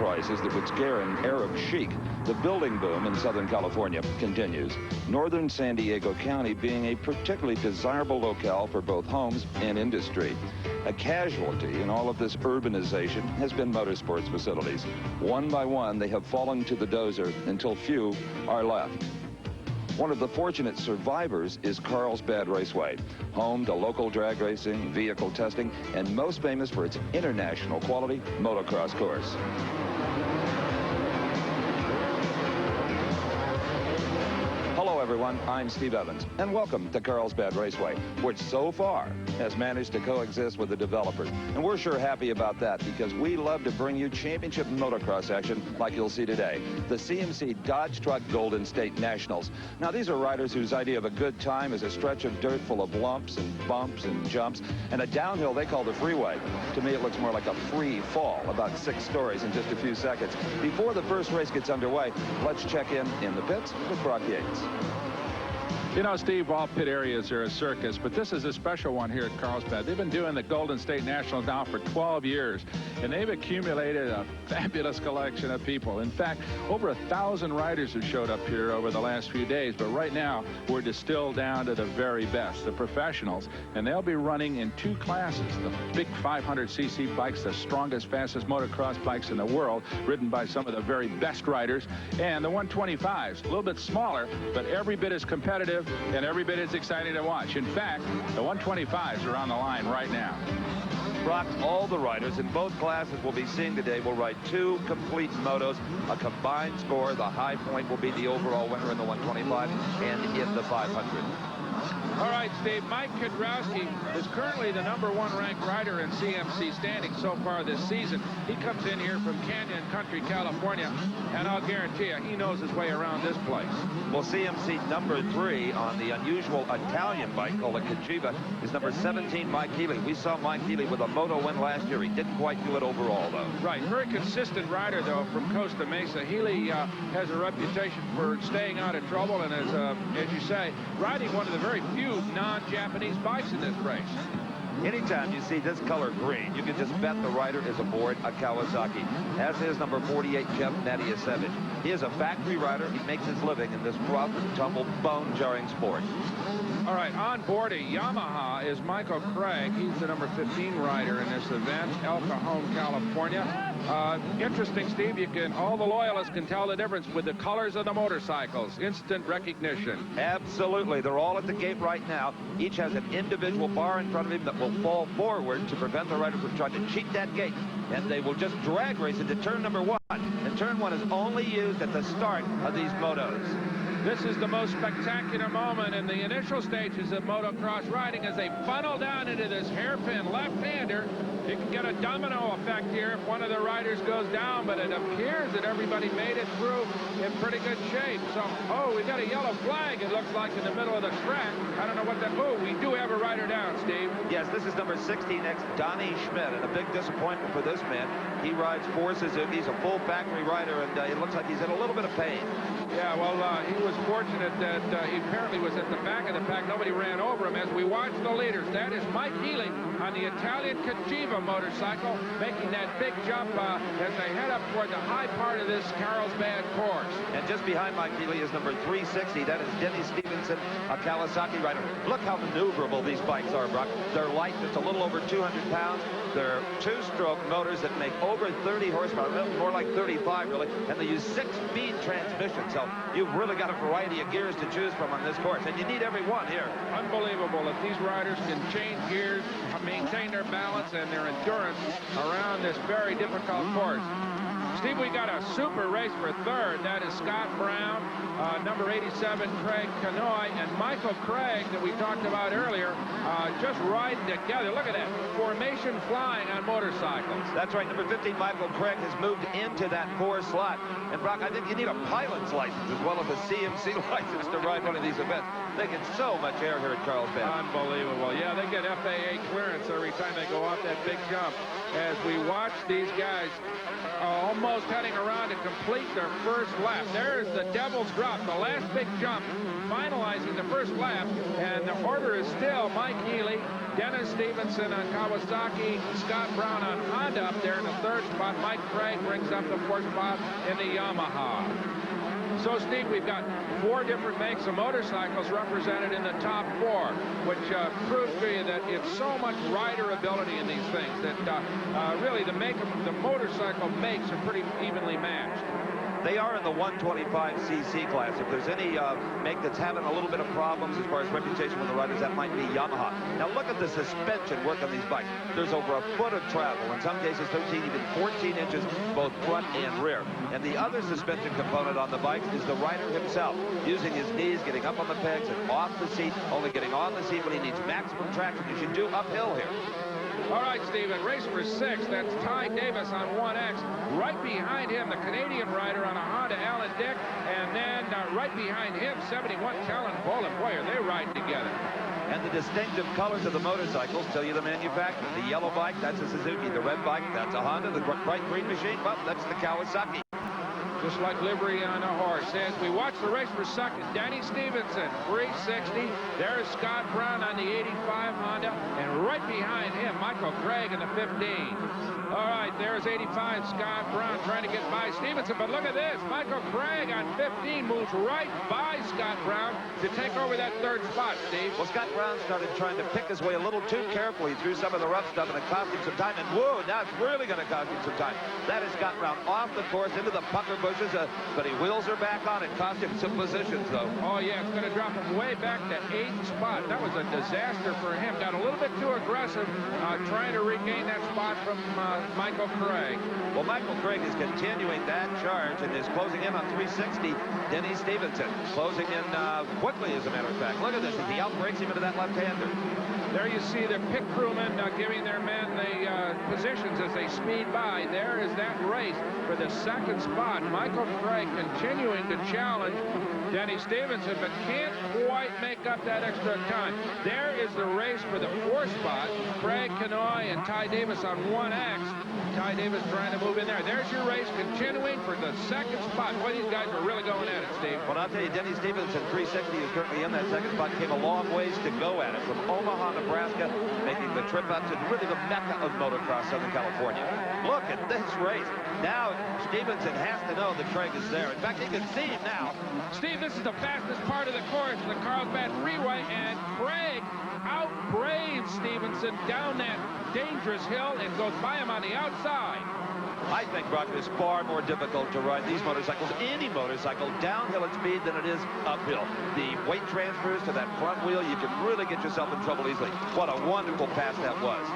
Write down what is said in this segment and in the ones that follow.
prices that would scare an Arab sheik, the building boom in Southern California continues. Northern San Diego County being a particularly desirable locale for both homes and industry. A casualty in all of this urbanization has been motorsports facilities. One by one, they have fallen to the dozer until few are left. One of the fortunate survivors is Carlsbad Raceway, home to local drag racing, vehicle testing, and most famous for its international quality motocross course. Hello everyone, I'm Steve Evans, and welcome to Carlsbad Raceway, which so far has managed to coexist with the developers. And we're sure happy about that because we love to bring you championship motocross action like you'll see today. The CMC Dodge Truck Golden State Nationals. Now these are riders whose idea of a good time is a stretch of dirt full of lumps and bumps and jumps, and a downhill they call the freeway. To me it looks more like a free fall, about 6 stories in just a few seconds. Before the first race gets underway, let's check in the pits with Brock Yates. You know, Steve, all pit areas are a circus, but this is a special one here at Carlsbad. They've been doing the Golden State Nationals now for 12 years, and they've accumulated a fabulous collection of people. In fact, over 1,000 riders have showed up here over the last few days, but right now we're distilled down to the very best, the professionals, and they'll be running in 2 classes. The big 500cc bikes, the strongest, fastest motocross bikes in the world, ridden by some of the very best riders, and the 125s, a little bit smaller, but every bit as competitive and every bit as exciting to watch. In fact, the 125s are on the line right now. Brock, all the riders in both classes we'll be seeing today will ride 2 complete motos, a combined score. The high point will be the overall winner in the 125 and in the 500. All right, Steve, Mike Kiedrowski is currently the #1 ranked rider in CMC standings so far this season. He comes in here from Canyon Country, California, and I'll guarantee you he knows his way around this place. Well, CMC #3 on the unusual Italian bike called a Cavalcade is number 17, Mike Healy. We saw Mike Healy with a moto win last year. He didn't quite do it overall, though. Right, very consistent rider, though, from Costa Mesa. Healy has a reputation for staying out of trouble and is, as you say, riding one of the very few non-Japanese bikes in this race. Anytime you see this color green, you can just bet the rider is aboard a Kawasaki, as is number 48, Jeff Nadiasevich. He is a factory rider. He makes his living in this rough and tumble, bone-jarring sport. All right, on board a Yamaha is Michael Craig. He's the number 15 rider in this event, El Cajon, California. Interesting, Steve, all the loyalists can tell the difference with the colors of the motorcycles. Instant recognition. Absolutely. They're all at the gate right now. Each has an individual bar in front of him that will fall forward to prevent the rider from trying to cheat that gate. And they will just drag race into turn number 1. And turn 1 is only used at the start of these motos. This is the most spectacular moment in the initial stages of motocross riding as they funnel down into this hairpin left-hander. You can get a domino effect here if one of the riders goes down, but it appears that everybody made it through in pretty good shape. So, oh, we got a yellow flag, it looks like, in the middle of the track. I don't know what that, oh, we do have a rider down, Steve. Yes, this is number 16X, Donnie Schmidt, and a big disappointment for this man. He rides 4 Suzuki. He's a full factory rider, and it looks like he's in a little bit of pain. Yeah, well, he was fortunate that he apparently was at the back of the pack. Nobody ran over him as we watch the leaders. That is Mike Healy on the Italian Cagiva motorcycle, making that big jump as they head up toward the high part of this Carlsbad course. And just behind Mike Healy is number 360. That is Denny Stevenson, a Kawasaki rider. Look how maneuverable these bikes are, Brock. They're light, just a little over 200 pounds. They're 2-stroke motors that make over 30 horsepower, more like 35 really, and they use 6-speed transmissions. So you've really got a variety of gears to choose from on this course, and you need every one here. Unbelievable if these riders can change gears, maintain their balance and their endurance around this very difficult course. Steve, we got a super race for 3rd. That is Scott Brown, number 87, Craig Canoy, and Michael Craig that we talked about earlier, just riding together. Look at that, formation flying on motorcycles. That's right, number 15, Michael Craig, has moved into that 4 slot. And Brock, I think you need a pilot's license as well as a CMC license to ride one of these events. They get so much air here at Carlsbad. Unbelievable. Yeah, they get FAA clearance every time they go off that big jump. as we watch these guys almost heading around to complete their first lap. There's the Devil's Drop, the last big jump, finalizing the first lap, and the order is still Mike Healy, Dennis Stevenson on Kawasaki, Scott Brown on Honda up there in the third spot. Mike Craig brings up the fourth spot in the Yamaha. So, Steve, we've got 4 different makes of motorcycles represented in the top 4, which proves to you that it's so much rider ability in these things that really the motorcycle makes are pretty evenly matched. They are in the 125cc class. If there's any make that's having a little bit of problems as far as reputation with the riders, that might be Yamaha. Now look at the suspension work on these bikes. There's over a foot of travel, in some cases 13, even 14 inches, both front and rear. And the other suspension component on the bikes is the rider himself, using his knees, getting up on the pegs and off the seat, only getting on the seat when he needs maximum traction. You should do uphill here. All right, Steven, race for 6. That's Ty Davis on 1X. Right behind him, the Canadian rider on a Honda, Alan Dick. And then right behind him, 71 Callan Bolin. Boy, are they riding together. And the distinctive colors of the motorcycles tell you the manufacturer. The yellow bike, that's a Suzuki. The red bike, that's a Honda. The bright green machine, well, that's the Kawasaki. Just like livery on a horse. As we watch the race for second, Danny Stevenson, 360. There's Scott Brown on the 85 Honda. And right behind him, Michael Craig in the 15. All right, there's 85 Scott Brown trying to get by Stevenson. But look at this. Michael Craig on 15 moves right by Scott Brown to take over that third spot, Steve. Well, Scott Brown started trying to pick his way a little too carefully through some of the rough stuff, and it cost him some time. And whoa, now it's really going to cost him some time. That is Scott Brown off the course into the pucker bushes, but he wheels her back on. It cost him some positions, though. Oh, yeah, it's going to drop him way back to 8th spot. That was a disaster for him. Got a little bit too aggressive trying to regain that spot from Michael Craig. Well, Michael Craig is continuing that charge and is closing in on 360. Denny Stevenson closing in quickly, as a matter of fact. Look at this as he outbreaks him into that left-hander. There you see the pit crewmen giving their men the positions as they speed by. There is that race for the second spot. Michael Craig continuing to challenge Denny Stevenson, but can't quite make up that extra time. There is the race for the fourth spot. Craig Kanoy and Ty Davis on 1X. Ty Davis trying to move in there. There's your race continuing for the second spot. Boy, these guys are really going at it, Steve. Well, I'll tell you, Denny Stevenson, 360, is currently in that second spot. Came a long ways to go at it from Omaha, Nebraska, making the trip up to really the mecca of motocross, Southern California. Look at this race. Now, Stevenson has to know that Craig is there. In fact, he can see him now. Steve, this is the fastest part of the course, the Carlsbad Freeway, and Craig outbraves Stevenson down that dangerous hill and goes by him on the outside. I think, Brock, it is far more difficult to ride these motorcycles, any motorcycle, downhill at speed than it is uphill. The weight transfers to that front wheel, you can really get yourself in trouble easily. What a wonderful pass that was.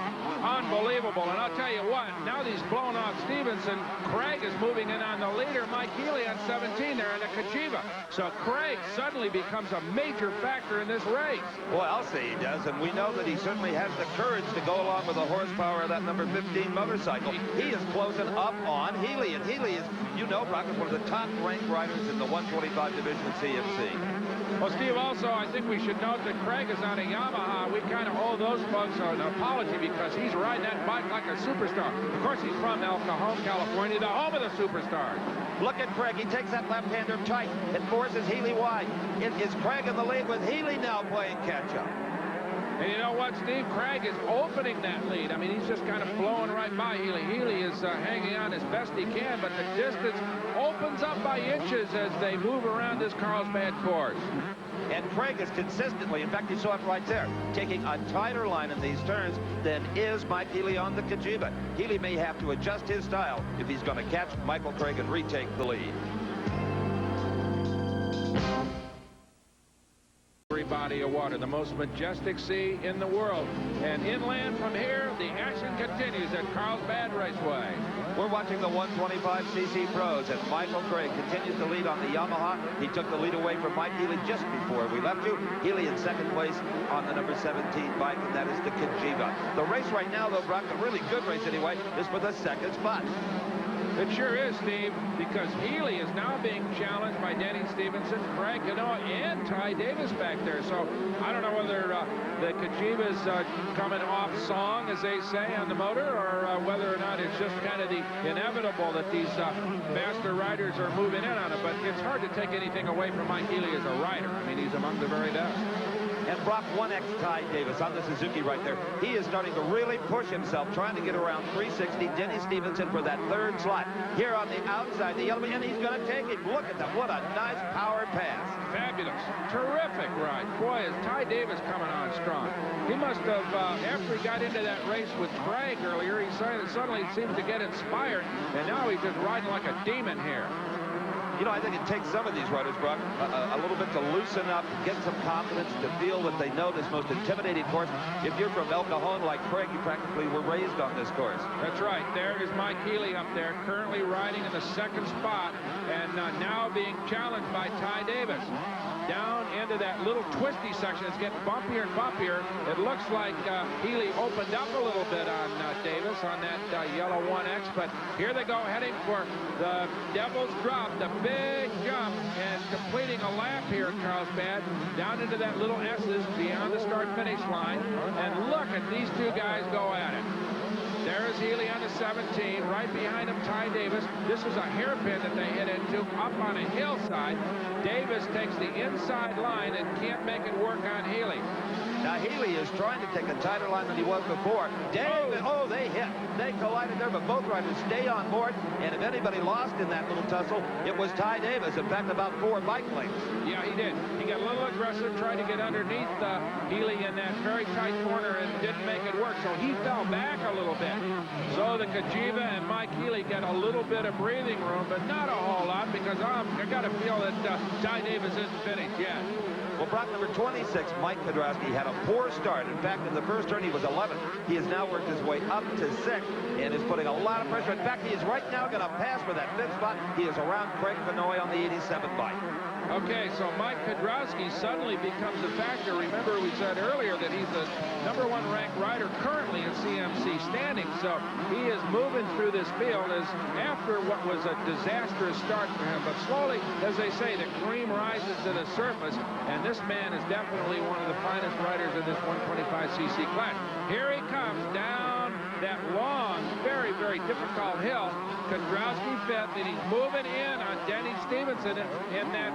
Unbelievable. And I'll tell you what, now that he's blown off Stevenson, Craig is moving in on the leader, Mike Healy on 17 there in the Kachiva. So Craig suddenly becomes a major factor in this race. Well, I'll say he does, and we know that he certainly has the courage to go along with the horsepower of that number 15 motorcycle. He is closing up on Healy, and Healy is, you know, Brock, is one of the top-ranked riders in the 125 division at CMC. Well, Steve, also, I think we should note that Craig is on a Yamaha. We kind of owe those folks an apology because he's riding that bike like a superstar. Of course, he's from El Cajon, California, the home of the superstars. Look at Craig. He takes that left-hander tight and forces Healy wide. It is Craig in the lead with Healy now playing catch-up. And you know what, Steve? Craig is opening that lead. I mean, he's just kind of blowing right by Healy. Healy is hanging on as best he can, but the distance opens up by inches as they move around this Carlsbad course. And Craig is consistently, in fact, you saw it right there, taking a tighter line in these turns than is Mike Healy on the Kajiba. Healy may have to adjust his style if he's going to catch Michael Craig and retake the lead. Body of water, the most majestic sea in the world. And inland from here, the action continues at Carlsbad Raceway. We're watching the 125cc pros, and Michael Craig continues to lead on the Yamaha. He took the lead away from Mike Healy just before we left you. Healy in second place on the number 17 bike, and that is the Kajiva. The race right now, though, Brock, a really good race anyway, is for the second spot. It sure is, Steve, because Healy is now being challenged by Denny Stevenson, Craig Canoa, and Ty Davis back there. So I don't know whether the Cajiva's coming off song, as they say, on the motor, or whether or not it's just kind of the inevitable that these faster riders are moving in on it. But it's hard to take anything away from Mike Healy as a rider. I mean, he's among the very best. And Brock 1X Ty Davis on the Suzuki right there. He is starting to really push himself, trying to get around 360. Denny Stevenson for that third slot. Here on the outside, the yellow, and he's going to take him. Look at that. What a nice power pass. Fabulous. Terrific ride. Boy, is Ty Davis coming on strong. He must have, after he got into that race with Craig earlier, he suddenly seemed to get inspired, and now he's just riding like a demon here. You know, I think it takes some of these riders, Brock, a little bit to loosen up, get some confidence, to feel what they know, this most intimidating course. If you're from El Cajon like Craig, you practically were raised on this course. That's right. There is Mike Healy up there, currently riding in the second spot, and now being challenged by Ty Davis. Down into that little twisty section. It's getting bumpier and bumpier. It looks like Healy opened up a little bit on Davis on that yellow 1X, but here they go, heading for the Devil's Drop, the big jump, and completing a lap here at Carlsbad, down into that little S's beyond the start-finish line. And look at these two guys go at it. There's Healy on the 17, right behind him Ty Davis. This is a hairpin that they hit into up on a hillside. Davis takes the inside line and can't make it work on Healy. Now Healy is trying to take a tighter line than he was before. Davis, oh, they hit. They collided there, but both riders stay on board. And if anybody lost in that little tussle, it was Ty Davis. In fact, about 4 bike lengths. Yeah, he did. He got a little aggressive, tried to get underneath Healy in that very tight corner and didn't make it work. So he fell back a little bit. So the Cajiva and Mike Healy get a little bit of breathing room, but not a whole lot, because I got to feel that Ty Davis isn't finished yet. Well, Brock, number 26, Mike Kudrowski, had a poor start. In fact, in the first turn, he was 11th. He has now worked his way up to 6th and is putting a lot of pressure. In fact, he is right now going to pass for that 5th spot. He is around Craig Vanoy on the 87 bike. Okay, so Mike Kudrowski suddenly becomes a factor. Remember, we said earlier that he's the #1 ranked rider currently in CMC standings. So he is moving through this field as after what was a disastrous start for him. But slowly, as they say, the cream rises to the surface. And this man is definitely one of the finest riders in this 125cc class. Here he comes down that long, very, very difficult hill. Kudrowski 5th, and he's moving in on Denny Stevenson in that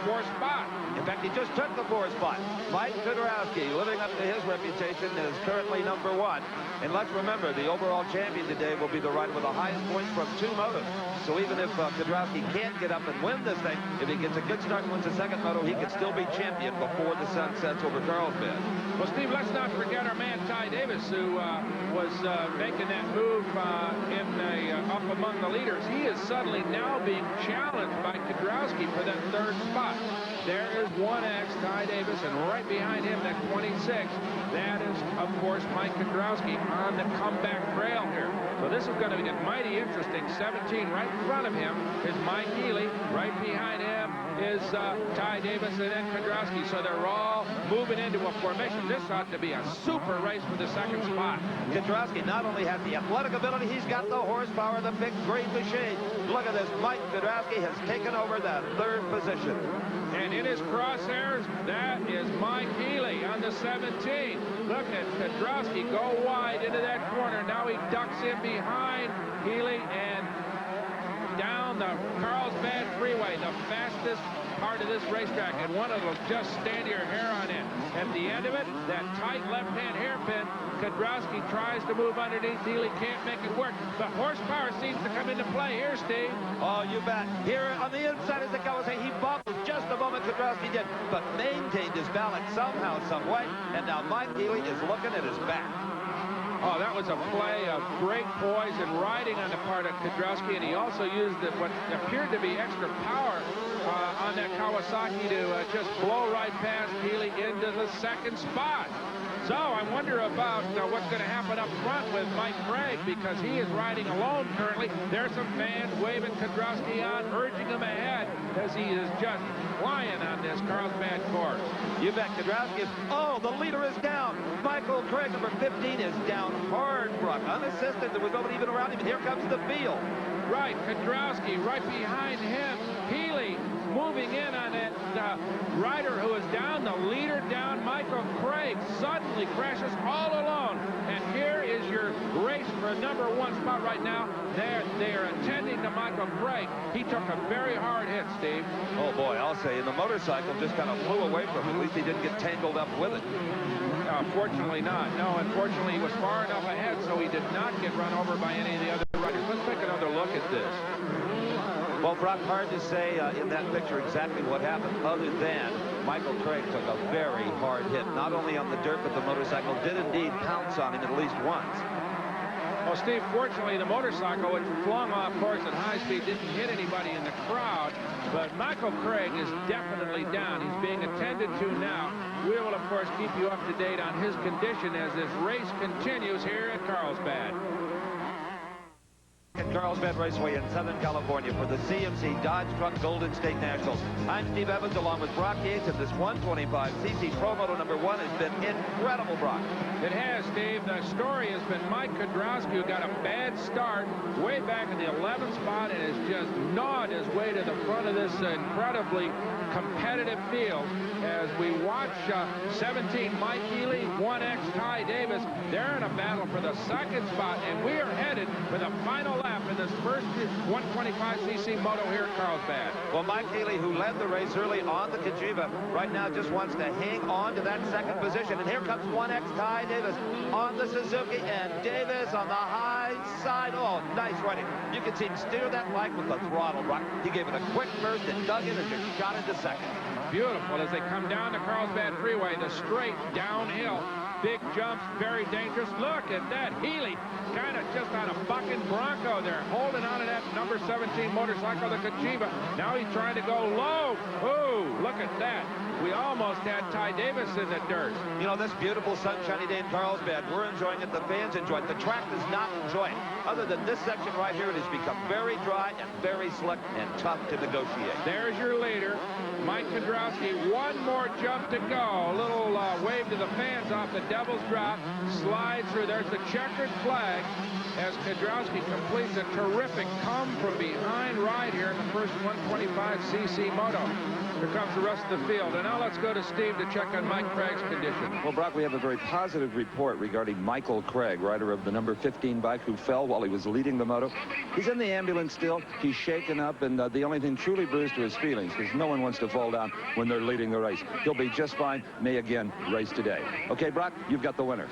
4th spot. In fact, he just took the 4th spot. Mike Kudrowski, living up to his reputation, is currently #1. And let's remember, the overall champion today will be the rider with the highest points from 2 motos. So even if Kudrowski can't get up and win this thing, if he gets a good start and wins the second moto, he can still be champion before the sun sets over Carlsbad. Well, Steve, let's not forget our man Ty Davis, who was making that move up among the leaders. He is suddenly now being challenged by Kudrowski for that 3rd spot. There is 1X Ty Davis, and right behind him, that 26. That is, of course, Mike Kudrowski on the comeback trail here. So this is going to get mighty interesting. 17 right in front of him is Mike Healy. Right behind him is Ty Davis and then Kudrowski. So they're all moving into a formation. This ought to be a super race for the 2nd spot. Kudrowski not only has the athletic ability, he's got the horsepower, the big, great machine. Look at this. Mike Kudrowski has taken over that 3rd position. And in his crosshairs, that is Mike Healy on the 17. Look at Kudrowski go wide into that corner. Now he ducks in behind Healy and down the Carlsbad Freeway, the fastest part of this racetrack, and one of them just stand your hair on end. At the end of it, that tight left-hand hairpin, Kudrowski tries to move underneath. Healy can't make it work. The horsepower seems to come into play here, Steve. Oh, you bet. Here on the inside, as the guy was saying, he bobbled just the moment Kudrowski did, but maintained his balance somehow, some way, and now Mike Healy is looking at his back. Oh, that was a play of great poise and riding on the part of Kudrowski, and he also used what appeared to be extra power on that Kawasaki to just blow right past Healy into the 2nd spot. So I wonder about what's going to happen up front with Mike Craig, because he is riding alone currently. There's some fans waving Kudrowski on, urging him ahead, as he is just flying on this Carlsbad course. You bet. Kudrowski is, oh, the leader is down. Michael Craig, number 15, is down hard, Brock. Unassisted. There was nobody even around him, and here comes the field. right. Kudrowski right behind him. Healy moving in on that rider who is down, the leader down. Michael Craig suddenly crashes all alone. And here is your race for a #1 spot right now. They are attending to Michael Craig. He took a very hard hit, Steve. Oh, boy, I'll say. And the motorcycle just kind of flew away from him. At least he didn't get tangled up with it. Fortunately not. No, unfortunately, he was far enough ahead, so he did not get run over by any of the other riders. Let's take another look at this. Well, Brock, hard to say in that picture exactly what happened, other than Michael Craig took a very hard hit. Not only on the dirt, but the motorcycle did indeed pounce on him at least once. Well, Steve, fortunately, the motorcycle, which flung off course at high speed, didn't hit anybody in the crowd. But Michael Craig is definitely down. He's being attended to now. We will, of course, keep you up to date on his condition as this race continues here at Carlsbad. At Carlsbad Raceway in Southern California for the CMC Dodge Truck Golden State Nationals. I'm Steve Evans along with Brock Yates, and this 125cc Pro Moto #1 has been incredible, Brock. It has, Steve. The story has been Mike Kudrowski, who got a bad start way back in the 11th spot and has just gnawed his way to the front of this incredibly competitive field. As we watch 17 Mike Healy, 1X Ty Davis, they're in a battle for the second spot, and we are headed for the final lap in this first 125cc moto here at Carlsbad. Well, Mike Healy, who led the race early on the Cajiva, right now just wants to hang on to that second position. And here comes 1X Ty Davis on the Suzuki, and Davis on the high side. Oh, nice running. You can see him steer that bike with the throttle, Brock. He gave it a quick burst and dug in and just shot into second. Beautiful as they come down the Carlsbad Freeway, the straight downhill. Big jumps, very dangerous. Look at that. Healy kind of just on a bucking Bronco there, holding on to that number 17 motorcycle, the Cajiva. Now he's trying to go low. Ooh, look at that. We almost had Ty Davis in the dirt. You know, this beautiful sunshiny day in Carlsbad, we're enjoying it. The fans enjoy it. The track does not enjoy it. Other than this section right here, it has become very dry and very slick and tough to negotiate. There's your leader, Mike Kudrowski. One more jump to go. A little wave to the fans off the Devil's Drop. Slide through. There's the checkered flag as Kudrowski completes a terrific come from behind ride here in the first 125cc moto. Here comes the rest of the field. And now let's go to Steve to check on Mike Craig's condition. Well, Brock, we have a very positive report regarding Michael Craig, rider of the number 15 bike who fell while he was leading the moto. He's in the ambulance still. He's shaken up, and the only thing truly bruised are his feelings, because no one wants to fall down when they're leading the race. He'll be just fine. May again race today. Okay, Brock, you've got the winner.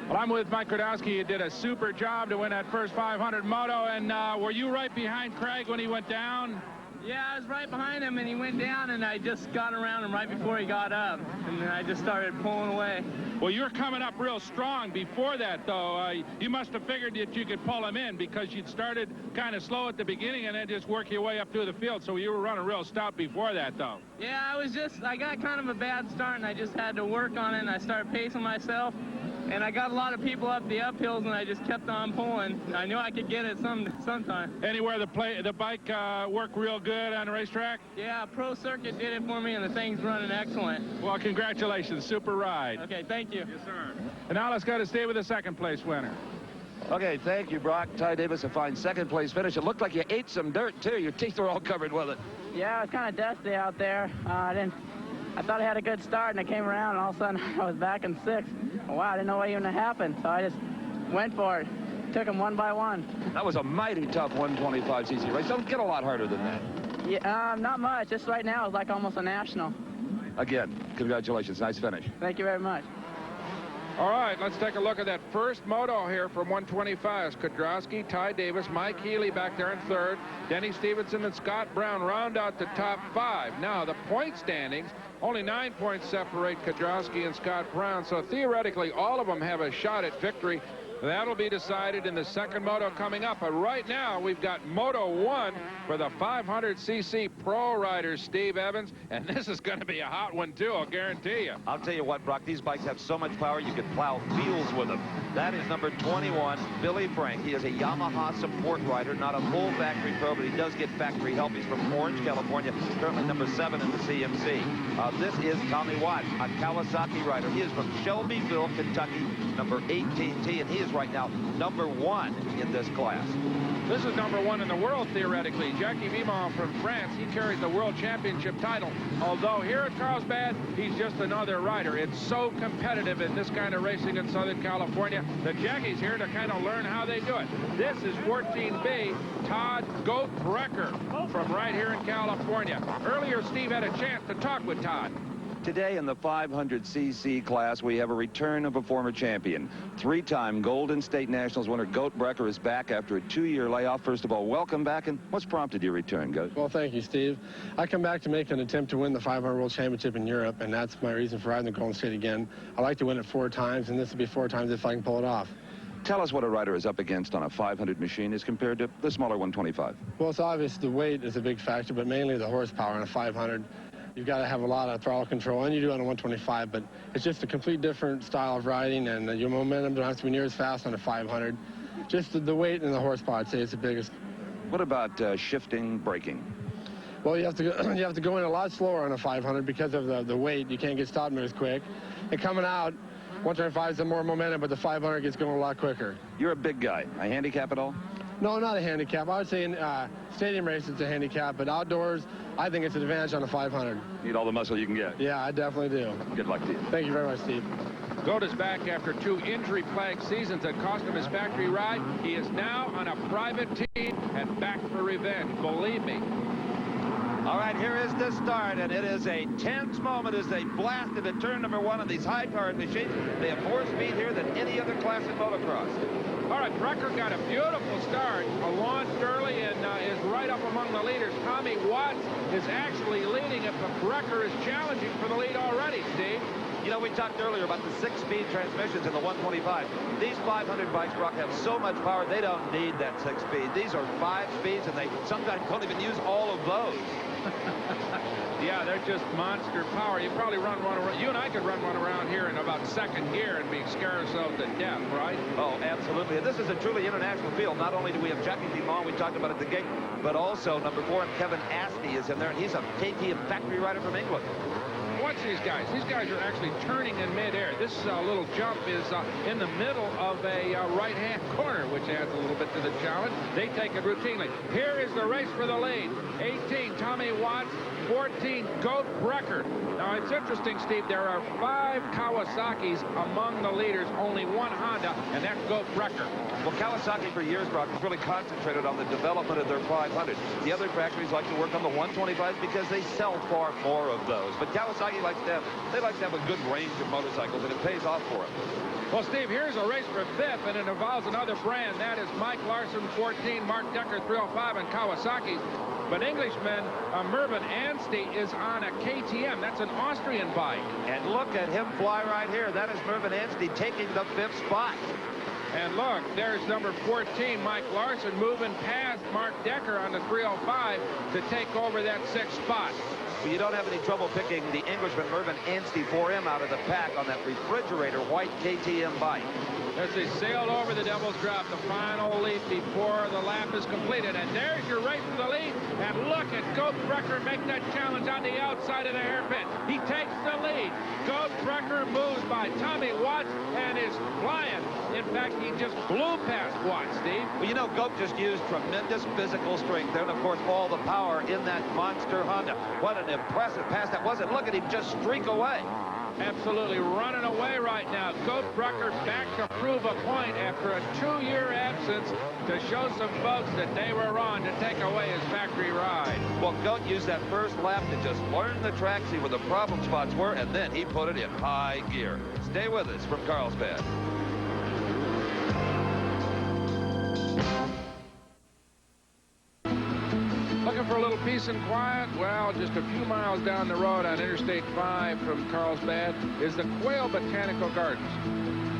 Well, I'm with Mike Kudrowski. He did a super job to win that first 500 moto. And were you right behind Craig when he went down? Yeah, I was right behind him, and he went down, and I just got around him right before he got up, and then I just started pulling away. Well, you're coming up real strong before that, though. You must have figured that you could pull him in because you'd started kind of slow at the beginning and then just work your way up through the field. So you were running real stout before that, though. Yeah, I got kind of a bad start, and I just had to work on it, and I started pacing myself. And I got a lot of people up the uphills, and I just kept on pulling. I knew I could get it sometime. Anywhere the bike worked real good on the racetrack? Yeah, Pro Circuit did it for me, and the thing's running excellent. Well, congratulations. Super ride. Okay, thank you. Yes, sir. And now let's go to Steve with the second place winner. Okay, thank you, Brock. Ty Davis, a fine second place finish. It looked like you ate some dirt, too. Your teeth were all covered with it. Yeah, it was kind of dusty out there. I thought I had a good start, and I came around, and all of a sudden I was back in sixth. Wow, I didn't know what even happened, so I just went for it. Took them one by one. That was a mighty tough 125cc race. Don't get a lot harder than that. Yeah, not much. Just right now it's like almost a national. Again, congratulations. Nice finish. Thank you very much. All right, let's take a look at that first moto here from 125. Kudrowski, Ty Davis, Mike Healy back there in third. Denny Stevenson and Scott Brown round out the top five. Now, the point standings, only 9 points separate Kudrowski and Scott Brown, so theoretically all of them have a shot at victory. That'll be decided in the second moto coming up. But right now, we've got Moto 1 for the 500cc Pro riders, Steve Evans. And this is going to be a hot one, too, I'll guarantee you. I'll tell you what, Brock, these bikes have so much power you could plow fields with them. That is number 21, Billy Frank. He is a Yamaha support rider, not a full factory pro, but he does get factory help. He's from Orange, California, currently number 7 in the CMC. This is Tommy Watts, a Kawasaki rider. He is from Shelbyville, Kentucky, number 18T, and he is right now number 1 in this class. This is #1 in the world, theoretically. Jackie Vimont from France, he carries the world championship title. Although here at Carlsbad, he's just another rider. It's so competitive in this kind of racing in Southern California that Jackie's here to kind of learn how they do it. This is 14B, Todd Goat Brecker from right here in California. Earlier, Steve had a chance to talk with Todd. Today in the 500cc class, we have a return of a former champion. Three-time Golden State Nationals winner Goat Brecker is back after a 2-year layoff. First of all, welcome back, and what's prompted your return, Goat? Well, thank you, Steve. I come back to make an attempt to win the 500 World Championship in Europe, and that's my reason for riding the Golden State again. I like to win it 4 times, and this will be 4 times if I can pull it off. Tell us what a rider is up against on a 500 machine as compared to the smaller 125. Well, it's obvious the weight is a big factor, but mainly the horsepower on a 500. You've got to have a lot of throttle control, and you do on a 125, but it's just a complete different style of riding, and your momentum don't have to be near as fast on a 500. Just the weight and the horsepower, I'd say, is the biggest. What about shifting, braking? Well, you have to go in a lot slower on a 500 because of the weight. You can't get stopped as quick. And coming out, 125 is the more momentum, but the 500 gets going a lot quicker. You're a big guy. A handicap at all? No, not a handicap. I would say in stadium race it's a handicap, but outdoors, I think it's an advantage on a 500. Need all the muscle you can get. Yeah, I definitely do. Good luck to you. Thank you very much, Steve. Goat is back after 2 injury-plagued seasons that cost him his factory ride. He is now on a private team and back for revenge, believe me. All right, here is the start, and it is a tense moment as they blast into turn #1 of these high-powered machines. They have more speed here than any other class in motocross. All right, Brecker got a beautiful start, launched early, and is right up among the leaders. Tommy Watts is actually leading it, but Brecker is challenging for the lead already, Steve. You know, we talked earlier about the 6-speed transmissions in the 125. These 500 bikes, Brock, have so much power, they don't need that 6-speed. These are 5 speeds, and they sometimes don't even use all of those. Yeah, they're just monster power. You probably run one around. You and I could run one around here in about 2nd gear and be scare ourselves to death, right? Oh, absolutely. And this is a truly international field. Not only do we have Jackie Vimont, we talked about at the gate, but also #4, Kevin Askey is in there, and he's a KTM factory rider from England. Watch these guys. These guys are actually turning in midair. This little jump is in the middle of a right-hand corner, which adds a little bit to the challenge. They take it routinely. Here is the race for the lead. 18, Tommy Watts. 14, Goat Brecker. Now, it's interesting, Steve. There are 5 Kawasaki's among the leaders, only 1 Honda, and that's Goat Brecker. Well, Kawasaki for years, Brock, has really concentrated on the development of their 500. The other factories like to work on the 125s because they sell far more of those. But Kawasaki likes to have a good range of motorcycles, and it pays off for them. Well, Steve, here's a race for 5th, and it involves another brand. That is Mike Larson, 14, Mark Decker, 305, and Kawasaki. But Englishman Mervyn Anstey is on a KTM. That's an Austrian bike. And look at him fly right here. That is Mervyn Anstey taking the 5th spot. And look, there's #14, Mike Larson, moving past Mark Decker on the 305 to take over that 6th spot. Well, you don't have any trouble picking the Englishman Mervyn Anstey 4M out of the pack on that refrigerator white KTM bike. As they sailed over the Devil's Drop, the final leap before the lap is completed. And there's your race for the lead. And look at Goat Brecker make that challenge on the outside of the hairpin. He takes the lead. Goat Brecker moves by Tommy Watts and is flying. In fact, he just blew past Watts, Steve. Well, you know, Goat just used tremendous physical strength and, of course, all the power in that monster Honda. What an impressive pass that was. And look at him just streak away. Absolutely running away right now. Goat Brecker back to prove a point after a 2-year absence to show some folks that they were wrong to take away his factory ride. Well, Goat used that first lap to just learn the track, see where the problem spots were, and then he put it in high gear. Stay with us from Carlsbad. Looking for a little peace and quiet? Well, just a few miles down the road on Interstate 5 from Carlsbad is the Quail Botanical Gardens.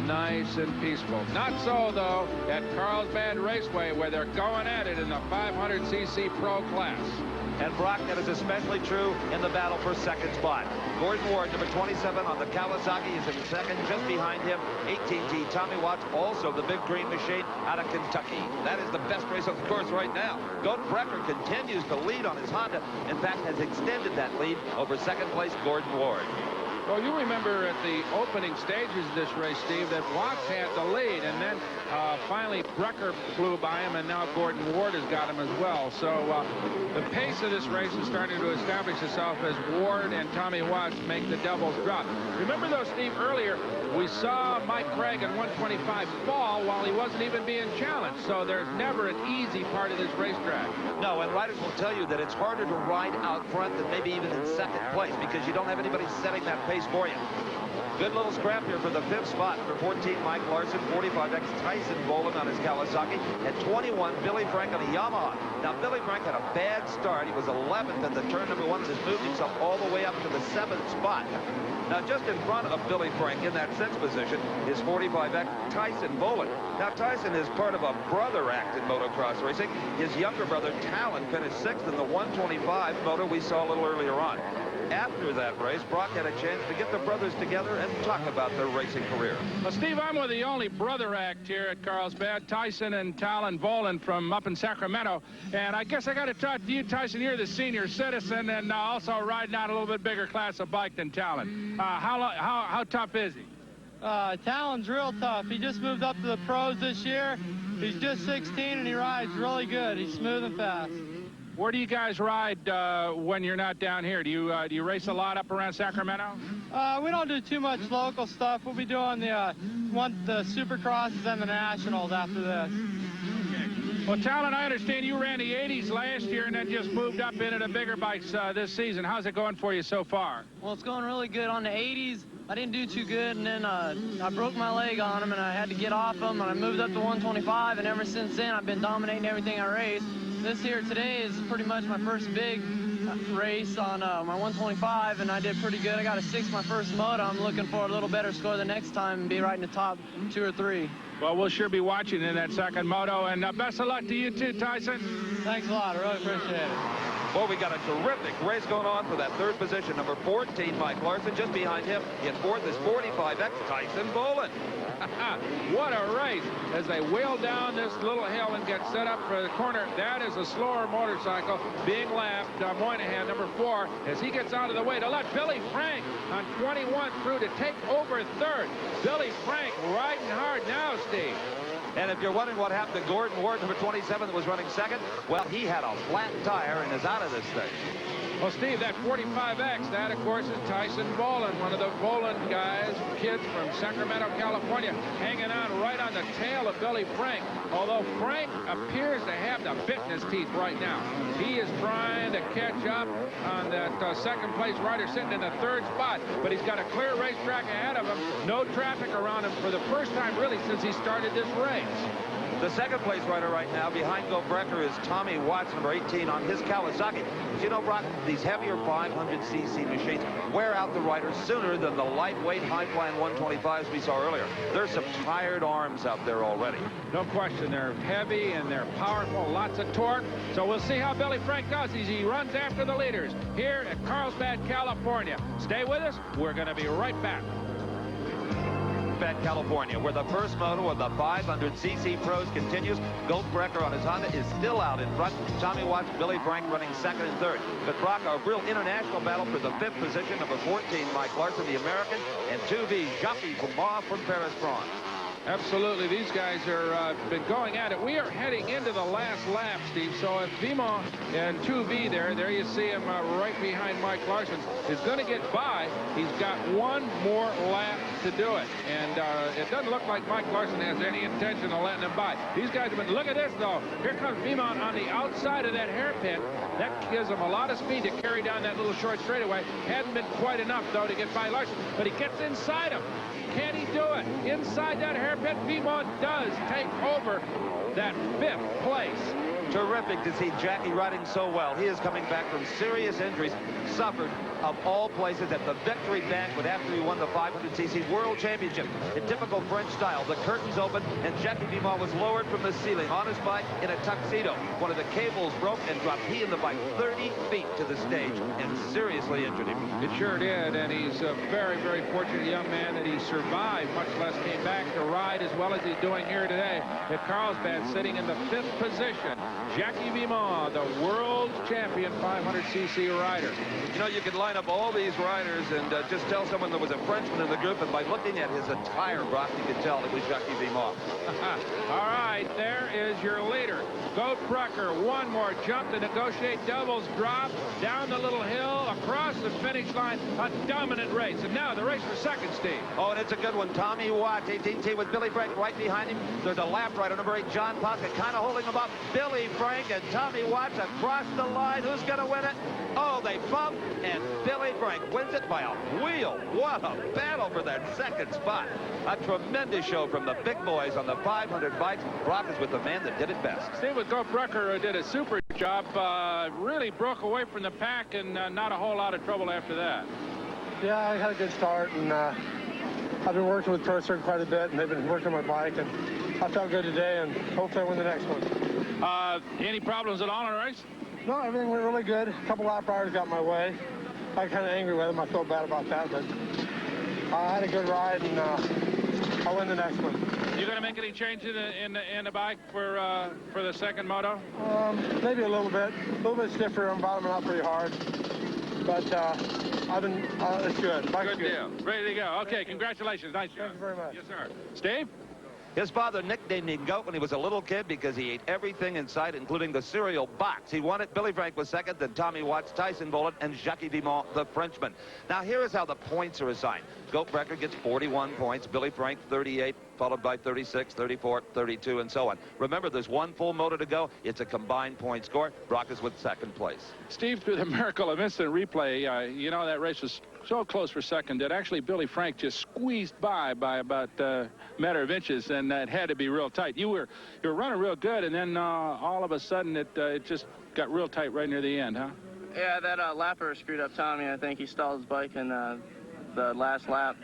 Nice and peaceful. Not so, though, at Carlsbad Raceway, where they're going at it in the 500cc Pro class. And Brock, that is especially true in the battle for 2nd spot. Gordon Ward, #27 on the Kawasaki, is in 2nd, just behind him. 18T Tommy Watts, also the big green machine out of Kentucky. That is the best race on the course right now. Goat Brecker continues to lead on his Honda. In fact, has extended that lead over 2nd place Gordon Ward. Well, you remember at the opening stages of this race, Steve, that Watts had the lead, and then finally Brecker flew by him, and now Gordon Ward has got him as well. So the pace of this race is starting to establish itself as Ward and Tommy Watts make the doubles drop. Remember, though, Steve, earlier we saw Mike Craig in 125 fall while he wasn't even being challenged. So there's never an easy part of this racetrack. No, and riders will tell you that it's harder to ride out front than maybe even in second place because you don't have anybody setting that pace for you. Good little scrap here for the 5th spot. Number 14, Mike Larson. 45X, Tyson Boland on his Kawasaki. At 21, Billy Frank on a Yamaha. Now, Billy Frank had a bad start. He was 11th at the turn number 1 and has moved himself all the way up to the 7th spot. Now, just in front of Billy Frank in that 6th position is 45X, Tyson Boland. Now, Tyson is part of a brother act in motocross racing. His younger brother, Talon, finished 6th in the 125 moto we saw a little earlier on. After that race, Brock had a chance to get the brothers together and talk about their racing career. Well, Steve, I'm with the only brother act here at Carlsbad, Tyson and Talon Boland from up in Sacramento. And I guess I got to talk to you, Tyson. You're the senior citizen and also riding out a little bit bigger class of bike than Talon. How tough is he? Talon's real tough. He just moved up to the pros this year. He's just 16 and he rides really good. He's smooth and fast. Where do you guys ride when you're not down here? Do you race a lot up around Sacramento? We don't do too much local stuff. We'll be doing the Supercrosses and the Nationals after this. Well, Talon, I understand you ran the 80s last year and then just moved up into the bigger bikes this season. How's it going for you so far? Well, it's going really good on the 80s. I didn't do too good, and then I broke my leg on them, and I had to get off them, and I moved up to 125, and ever since then, I've been dominating everything I race. This here today is pretty much my first big race on my 125, and I did pretty good. I got a 6 my first moto. I'm looking for a little better score the next time and be right in the top 2 or 3. Well, we'll sure be watching in that second moto, and best of luck to you too, Tyson. Thanks a lot. I really appreciate it. Well, we got a terrific race going on for that 3rd position. Number 14, Mike Larson. Just behind him in 4th is 45X, Tyson Boland. What a race as they wheel down this little hill and get set up for the corner. That is a slower motorcycle being lapped. Moynihan, number 4, as he gets out of the way to let Billy Frank on 21 through to take over 3rd. Billy Frank riding hard now, Steve. And if you're wondering what happened to Gordon Ward, number 27, that was running 2nd, well, he had a flat tire and is out of this thing. Well, Steve, that 45X, that, of course, is Tyson Boland, one of the Boland guys, kids from Sacramento, California, hanging on right on the tail of Billy Frank. Although Frank appears to have the bit in his teeth right now. He is trying to catch up on that second-place rider sitting in the 3rd spot, but he's got a clear racetrack ahead of him, no traffic around him for the first time, really, since he started this race. The 2nd place rider right now behind Bill Brecker is Tommy Watts, number 18, on his Kawasaki. As you know, Brock, these heavier 500cc machines wear out the riders sooner than the lightweight, high-flying 125s we saw earlier. There's some tired arms out there already. No question. They're heavy and they're powerful, lots of torque. So we'll see how Billy Frank does as he runs after the leaders here at Carlsbad, California. Stay with us. We're going to be right back. California, where the first moto of the 500cc pros continues. Gold Brecker on his Honda is still out in front. Tommy Watts, Billy Frank running 2nd and 3rd. But Brock, a real international battle for the 5th position. Number 14, Mike Larson, the American, and 2V, Jacques Puma from Paris-France. Absolutely. These guys are been going at it. We are heading into the last lap, Steve. So if Vimont and 2V there you see him right behind Mike Larson, is going to get by. He's got one more lap to do it. And it doesn't look like Mike Larson has any intention of letting him by. These guys have been, look at this, though. Here comes Vimont on the outside of that hairpin. That gives him a lot of speed to carry down that little short straightaway. Hadn't been quite enough, though, to get by Larson. But he gets inside him. Can he do it? Inside that hairpin, Vimont does take over that 5th place. Terrific to see Jackie riding so well. He is coming back from serious injuries, suffered of all places at the victory banquet after he won the 500cc World Championship. In typical French style, the curtains opened and Jackie Vimont was lowered from the ceiling on his bike in a tuxedo. One of the cables broke and dropped he and the bike 30 feet to the stage and seriously injured him. It sure did, and he's a very, very fortunate young man that he survived, much less came back to ride as well as he's doing here today at Carlsbad, sitting in the 5th position Jackie Vimont, the world champion 500cc rider. You know, you could line up all these riders and just tell someone there was a Frenchman in the group, and by looking at his attire, Brock, you could tell it was Jackie Vimont. All right, there is your leader. Goat Brucker, one more jump to negotiate doubles drop, down the little hill, across the finish line, a dominant race. And now the race for second, Steve. Oh, and it's a good one. Tommy Watts, 18T, with Billy Frank right behind him. There's a lap rider, number 8, John Pocket, kind of holding him up. Billy Frank and Tommy Watts across the line. Who's going to win it? Oh, they bump, and Billy Frank wins it by a wheel. What a battle for that second spot. A tremendous show from the big boys on the 500 bikes. Brock is with the man that did it best. Steve with Goat Brucker did a super job. Really broke away from the pack, and not a whole lot of trouble after that. Yeah, I had a good start, and I've been working with ProCircuit quite a bit, and they've been working on my bike, and I felt good today, and hopefully I win the next one. Any problems at all in the race? No, everything went really good. A couple lap riders got in my way. I was kind of angry with them. I feel bad about that, but I had a good ride, and I'll win the next one. You going to make any changes in the bike for the second moto? Maybe a little bit stiffer. I'm bottoming out pretty hard, but I've been it's good. Good deal. Ready to go. Okay, congratulations. Nice job. Thank you very much. Yes, sir. Steve? His father nicknamed him Goat when he was a little kid because he ate everything in sight, including the cereal box. He won it. Billy Frank was second, then Tommy Watts, Tyson Bullitt, and Jackie Vimont, the Frenchman. Now, here is how the points are assigned. Goat Brucker gets 41 points, Billy Frank 38, followed by 36, 34, 32, and so on. Remember, there's one full moto to go. It's a combined point score. Brock is with second place. Steve, through the miracle of instant replay, you know, that race was so close for second that actually Billy Frank just squeezed by about a matter of inches, and that had to be real tight. You were running real good, and then all of a sudden it just got real tight right near the end, huh? Yeah, that lapper screwed up Tommy. I think he stalled his bike in the last lap,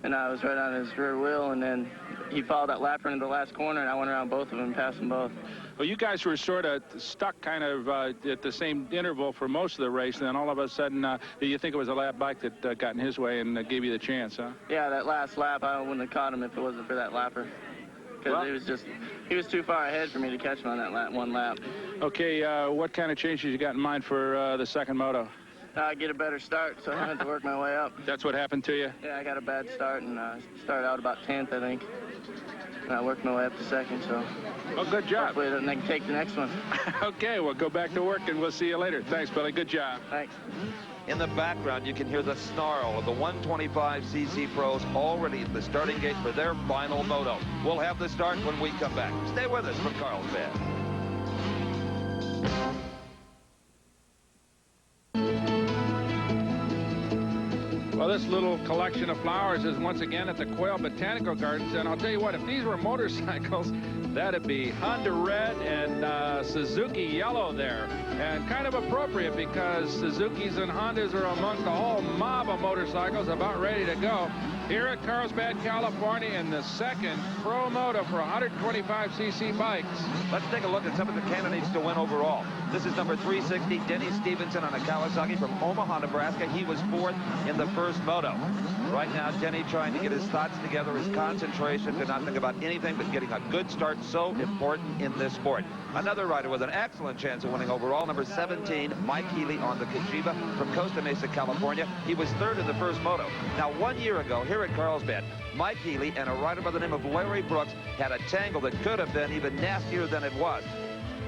and I was right on his rear wheel, and then he followed that lapper into the last corner, and I went around both of them and passed them both. Well, you guys were sort of stuck kind of at the same interval for most of the race, and then all of a sudden, you think it was a lap bike that got in his way and gave you the chance, huh? Yeah, that last lap, I wouldn't have caught him if it wasn't for that lapper. Because he was too far ahead for me to catch him on that one lap. Okay, what kind of changes you got in mind for the second moto? Get a better start, so I had to work my way up. That's what happened to you? Yeah, I got a bad start, and started out about 10th, I think. And I worked my way up to second, so... Well, good job. Hopefully I can take the next one. Okay, we'll go back to work, and we'll see you later. Thanks, Billy. Good job. Thanks. In the background, you can hear the snarl of the 125cc pros already at the starting gate for their final moto. We'll have the start when we come back. Stay with us from Carlsbad. Well, this little collection of flowers is once again at the Quail Botanical Gardens, and I'll tell you what, if these were motorcycles, that'd be Honda red and Suzuki yellow there. And kind of appropriate because Suzukis and Hondas are amongst a whole mob of motorcycles about ready to go. Here at Carlsbad, California, in the second Pro Moto for 125cc bikes. Let's take a look at some of the candidates to win overall. This is number 360, Denny Stevenson on a Kawasaki from Omaha, Nebraska. He was fourth in the first moto. Right now, Denny trying to get his thoughts together, his concentration to not think about anything but getting a good start, so important in this sport. Another rider with an excellent chance of winning overall, number 17, Mike Healy on the Kajiva from Costa Mesa, California. He was third in the first moto. Now, 1 year ago, here at Carlsbad, Mike Healy and a rider by the name of Larry Brooks had a tangle that could have been even nastier than it was.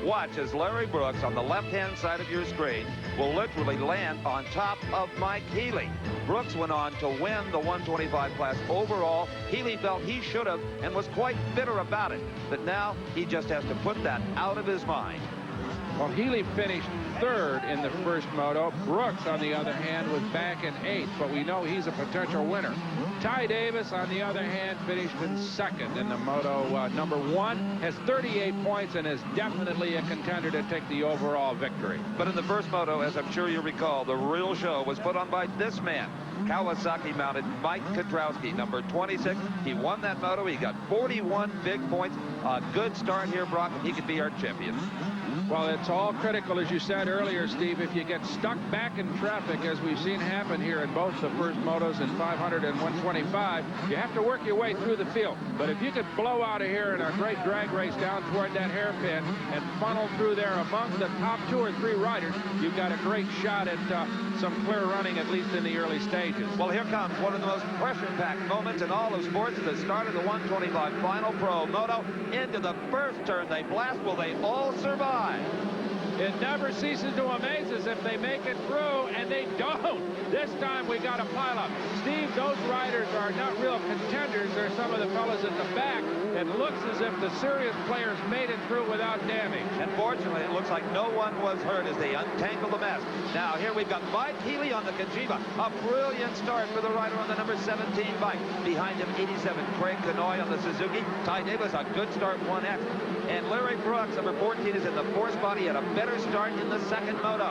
Watch as Larry Brooks on the left-hand side of your screen will literally land on top of Mike Healy. Brooks went on to win the 125 class overall. Healy felt he should have and was quite bitter about it. But now he just has to put that out of his mind. Well, Healy finished third in the first moto. Brooks, on the other hand, was back in eighth, but we know he's a potential winner. Ty Davis, on the other hand, finished in second in the moto. Number one has 38 points and is definitely a contender to take the overall victory. But in the first moto, as I'm sure you recall, the real show was put on by this man. Kawasaki mounted Mike Katrowski, number 26. He won that moto. He got 41 big points. A good start here, Brock, and he could be our champion. Well, it's all critical, as you said earlier, Steve. If you get stuck back in traffic, as we've seen happen here in both the first motos in 500 and 125, you have to work your way through the field. But if you could blow out of here in a great drag race down toward that hairpin and funnel through there among the top 2 or 3 riders, you've got a great shot at some clear running, at least in the early stages. Well, here comes one of the most pressure-packed moments in all of sports at the start of the 125 final pro moto. Into the first turn they blast. Will they all survive? It never ceases to amaze us if they make it through, and they don't. This time we got a pileup. Steve, those riders are not real contenders. They're some of the fellas at the back. It looks as if the serious players made it through without damage. And fortunately, it looks like no one was hurt as they untangle the mess. Now, here we've got Mike Healy on the Cajiva. A brilliant start for the rider on the number 17 bike. Behind him, 87, Craig Kanoy on the Suzuki. Ty Davis, a good start, 1X. And Larry Brooks, number 14, is in the force body at a better start in the second moto.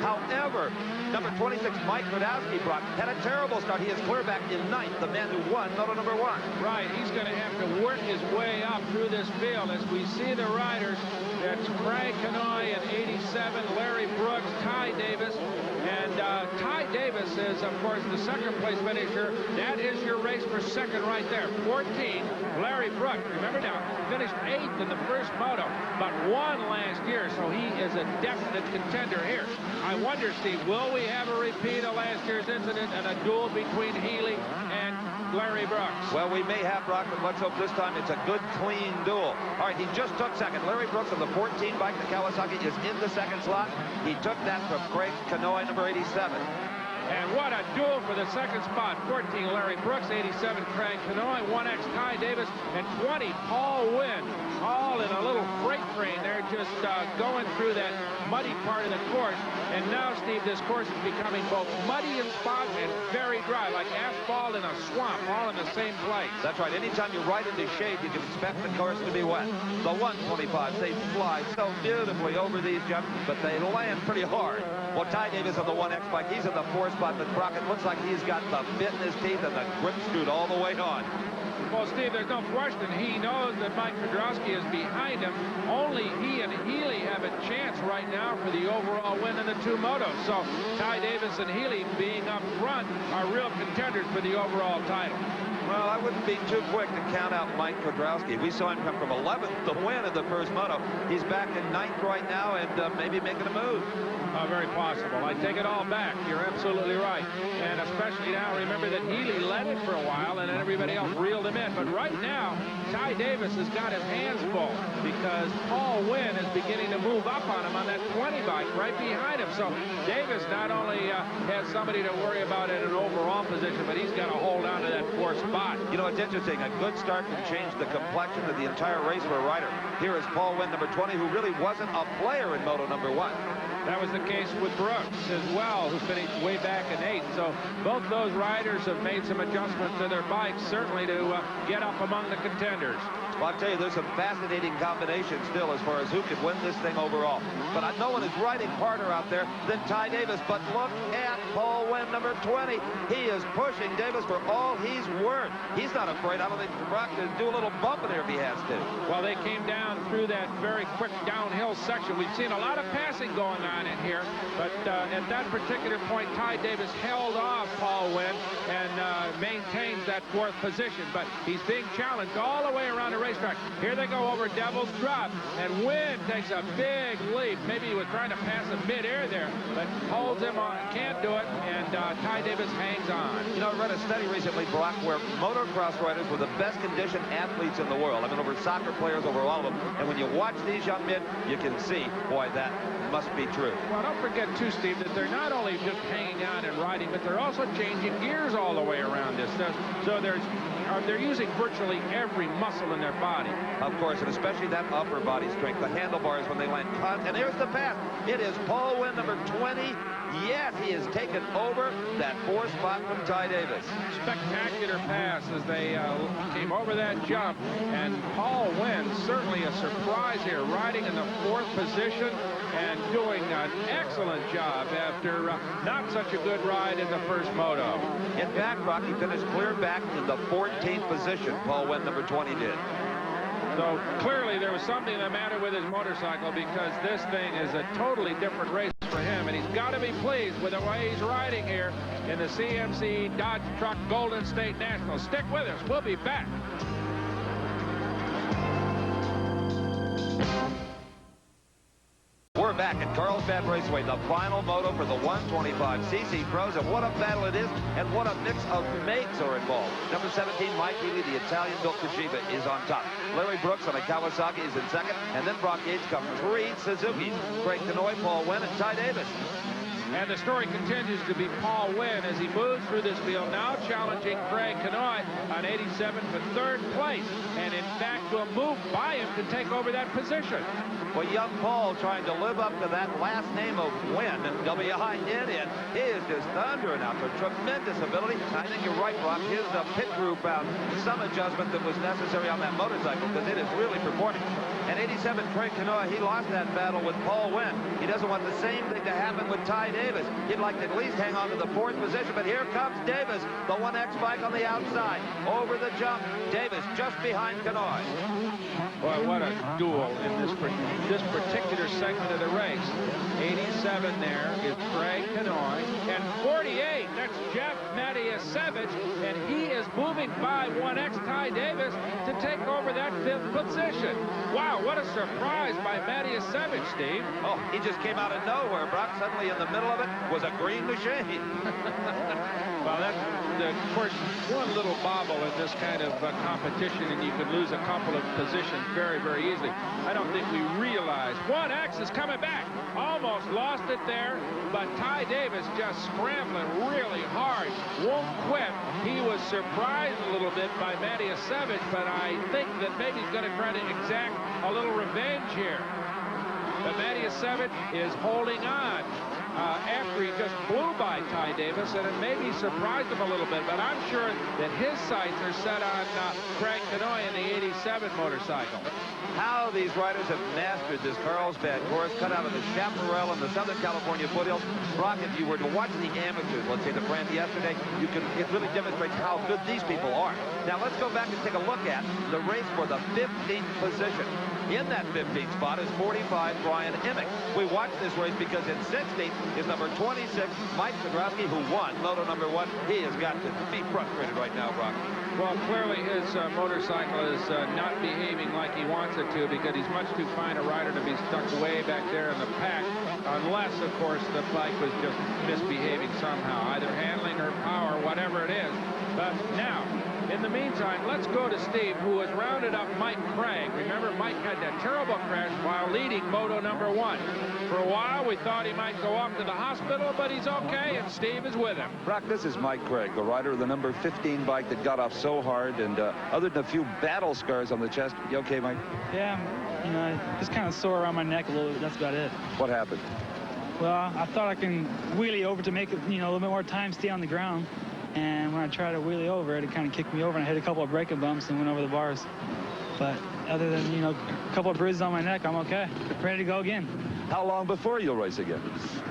However, number 26, Mike Radowski, had a terrible start. He is clear back in 9th, the man who won moto number 1. Right, he's going to have to work his way up through this field as we see the riders. That's Craig Kanoy in 87, Larry Brooks, Ty Davis. And Ty Davis is, of course, the second place finisher. That is your race for second right there. 14, Larry Brooks. Remember now, finished 8th in the first moto, but won last year, so he is a definite contender here. I wonder, Steve, will we have a repeat of last year's incident and a duel between Healy and Larry Brooks? Well, we may have, Brock, but let's hope this time it's a good, clean duel. All right, he just took second. Larry Brooks on the 14 bike, the Kawasaki, is in the second slot. He took that from Craig Kanoy, number 87. And what a duel for the second spot. 14, Larry Brooks, 87, Craig Kanoy, 1X, Ty Davis, and 20, Paul Wynn. All in a little freight train. They're just going through that muddy part of the course. And now, Steve, this course is becoming both muddy in spots and very dry, like asphalt in a swamp, all in the same place. That's right. Anytime you ride into shade, you can expect the course to be wet. The 125, they fly so beautifully over these jumps, but they land pretty hard. Well, Ty Davis on the 1X bike, he's in the 4th spot, but Crockett looks like he's got the bit in his teeth and the grip screwed all the way on. Well, Steve, there's no question. He knows that Mike Kudrowski is behind him. Only he and Healy have a chance right now for the overall win in the 2 motos. So Ty Davis and Healy being up front are real contenders for the overall title. Well, I wouldn't be too quick to count out Mike Kudrowski. We saw him come from 11th to win in the first moto. He's back in 9th right now and maybe making a move. Very possible. I take it all back. You're absolutely right. And especially now, remember that Healy led it for a while and then everybody else reeled him in. But right now, Ty Davis has got his hands full because Paul Wynn is beginning to move up on him on that 20 bike right behind him. So Davis not only has somebody to worry about in an overall position, but he's got to hold on to that 4th spot. You know, it's interesting. A good start can change the complexion of the entire race for a rider. Here is Paul Wynn, number 20, who really wasn't a player in moto number 1. That was the case with Brooks as well, who finished way back in 8th. So both those riders have made some adjustments to their bikes, certainly to get up among the contenders. Well, I'll tell you, there's some fascinating combinations still as far as who could win this thing overall. But no one is riding harder out there than Ty Davis. But look at Paul Wynn, number 20. He is pushing Davis for all he's worth. He's not afraid. I don't think Brock to do a little bump in there if he has to. Well, they came down through that very quick downhill section. We've seen a lot of passing going on in here. But at that particular point, Ty Davis held off Paul Wynn and maintains that 4th position. But he's being challenged all the way around the racetrack. Here they go over Devil's Drop, and Wynn takes a big leap. Maybe he was trying to pass him mid-air there, but holds him on, can't do it, and Ty Davis hangs on. You know, I read a study recently, Brock, where motocross riders were the best conditioned athletes in the world. I mean, over soccer players, over all of them. And when you watch these young men, you can see why that must be true. Well, don't forget, too, Steve, that they're not only just hanging on and riding, but they're also changing gears all the way around this. So they're using virtually every muscle in their body. Of course, and especially that upper body strength, the handlebars when they land. And here's the pass. It is Paul Wynn, number 20. Yes, he has taken over that 4th spot from Ty Davis. Spectacular pass as they came over that jump. And Paul Wynn, certainly a surprise here, riding in the 4th position and doing an excellent job after not such a good ride in the first moto. In fact, Brock, he finished clear back in the 14th position. Paul Wynn, number 20, did. So clearly there was something the matter with his motorcycle, because this thing is a totally different race for him, and he's got to be pleased with the way he's riding here in the CMC Dodge Truck Golden State National. Stick with us. We'll be back. We're back at Carlsbad Raceway, the final moto for the 125cc pros, and what a battle it is, and what a mix of mates are involved. Number 17, Mike Healy, the Italian-built Toshiba, is on top. Larry Brooks on a Kawasaki is in second, and then Brock Yates comes 3 Suzuki's. Craig Kanoy, Paul Wynn, and Ty Davis. And the story continues to be Paul Wynn as he moves through this field, now challenging Craig Kanoy on 87 for 3rd place, and in fact will move by him to take over that position. Well, young Paul trying to live up to that last name of Wynn, and W-I-N-N. He is just thundering out there. Tremendous ability. I think you're right, Brock. His pit crew found some adjustment that was necessary on that motorcycle, because it is really performing. And 87, Craig Kanoy, he lost that battle with Paul Wynn. He doesn't want the same thing to happen with Ty Davis. He'd like to at least hang on to the 4th position, but here comes Davis, the 1X bike on the outside. Over the jump, Davis just behind Kanoy. Boy, what a duel in this particular segment of the race. 87 there is Craig Kanoy, and 48, that's Jeff Matiasevich, and he is moving by 1X Ty Davis to take over that 5th position. Wow, what a surprise by Matiasevich, Steve. Oh, he just came out of nowhere, Brock. Suddenly in the middle of it was a green machine. Well, that's, of course, one little bobble in this kind of competition, and you could lose a couple of positions very, very easily. I don't think we realize 1X is coming back. Almost lost it there, but Ty Davis just scrambling really hard. Won't quit. He was surprised a little bit by Matiasevich, but I think that maybe he's going to try to exact a little revenge here. But Matiasevich is holding on after he just blew by Ty Davis, and it maybe surprised him a little bit, but I'm sure that his sights are set on Craig Kanoy in the 87 motorcycle. How these riders have mastered this Carlsbad course, cut out of the Chaparral and the Southern California foothills. Brock, if you were to watch the amateurs, let's say the Brand yesterday, it really demonstrates how good these people are. Now let's go back and take a look at the race for the 15th position. In that 15th spot is 45, Brian Emick. We watched this race because in 16th is number 26, Mike Sadrowski, who won Moto number 1. He has got to be frustrated right now, Brock. Well, clearly his motorcycle is not behaving like he wants it to, because he's much too fine a rider to be stuck way back there in the pack, unless, of course, the bike was just misbehaving somehow, either handling or power, whatever it is. But now, in the meantime, let's go to Steve, who has rounded up Mike Craig. Remember, Mike had that terrible crash while leading Moto number 1. For a while, we thought he might go off to the hospital, but he's okay, and Steve is with him. Brock, this is Mike Craig, the rider of the number 15 bike that got off so hard, and other than a few battle scars on the chest, you okay, Mike? Yeah, you know, just kind of sore around my neck a little bit. That's about it. What happened? Well, I thought I can wheelie over to make it, you know, a little bit more time, stay on the ground. And when I tried to wheelie over it, it kind of kicked me over, and I hit a couple of braking bumps and went over the bars. But other than, you know, a couple of bruises on my neck, I'm okay. Ready to go again. How long before you'll race again?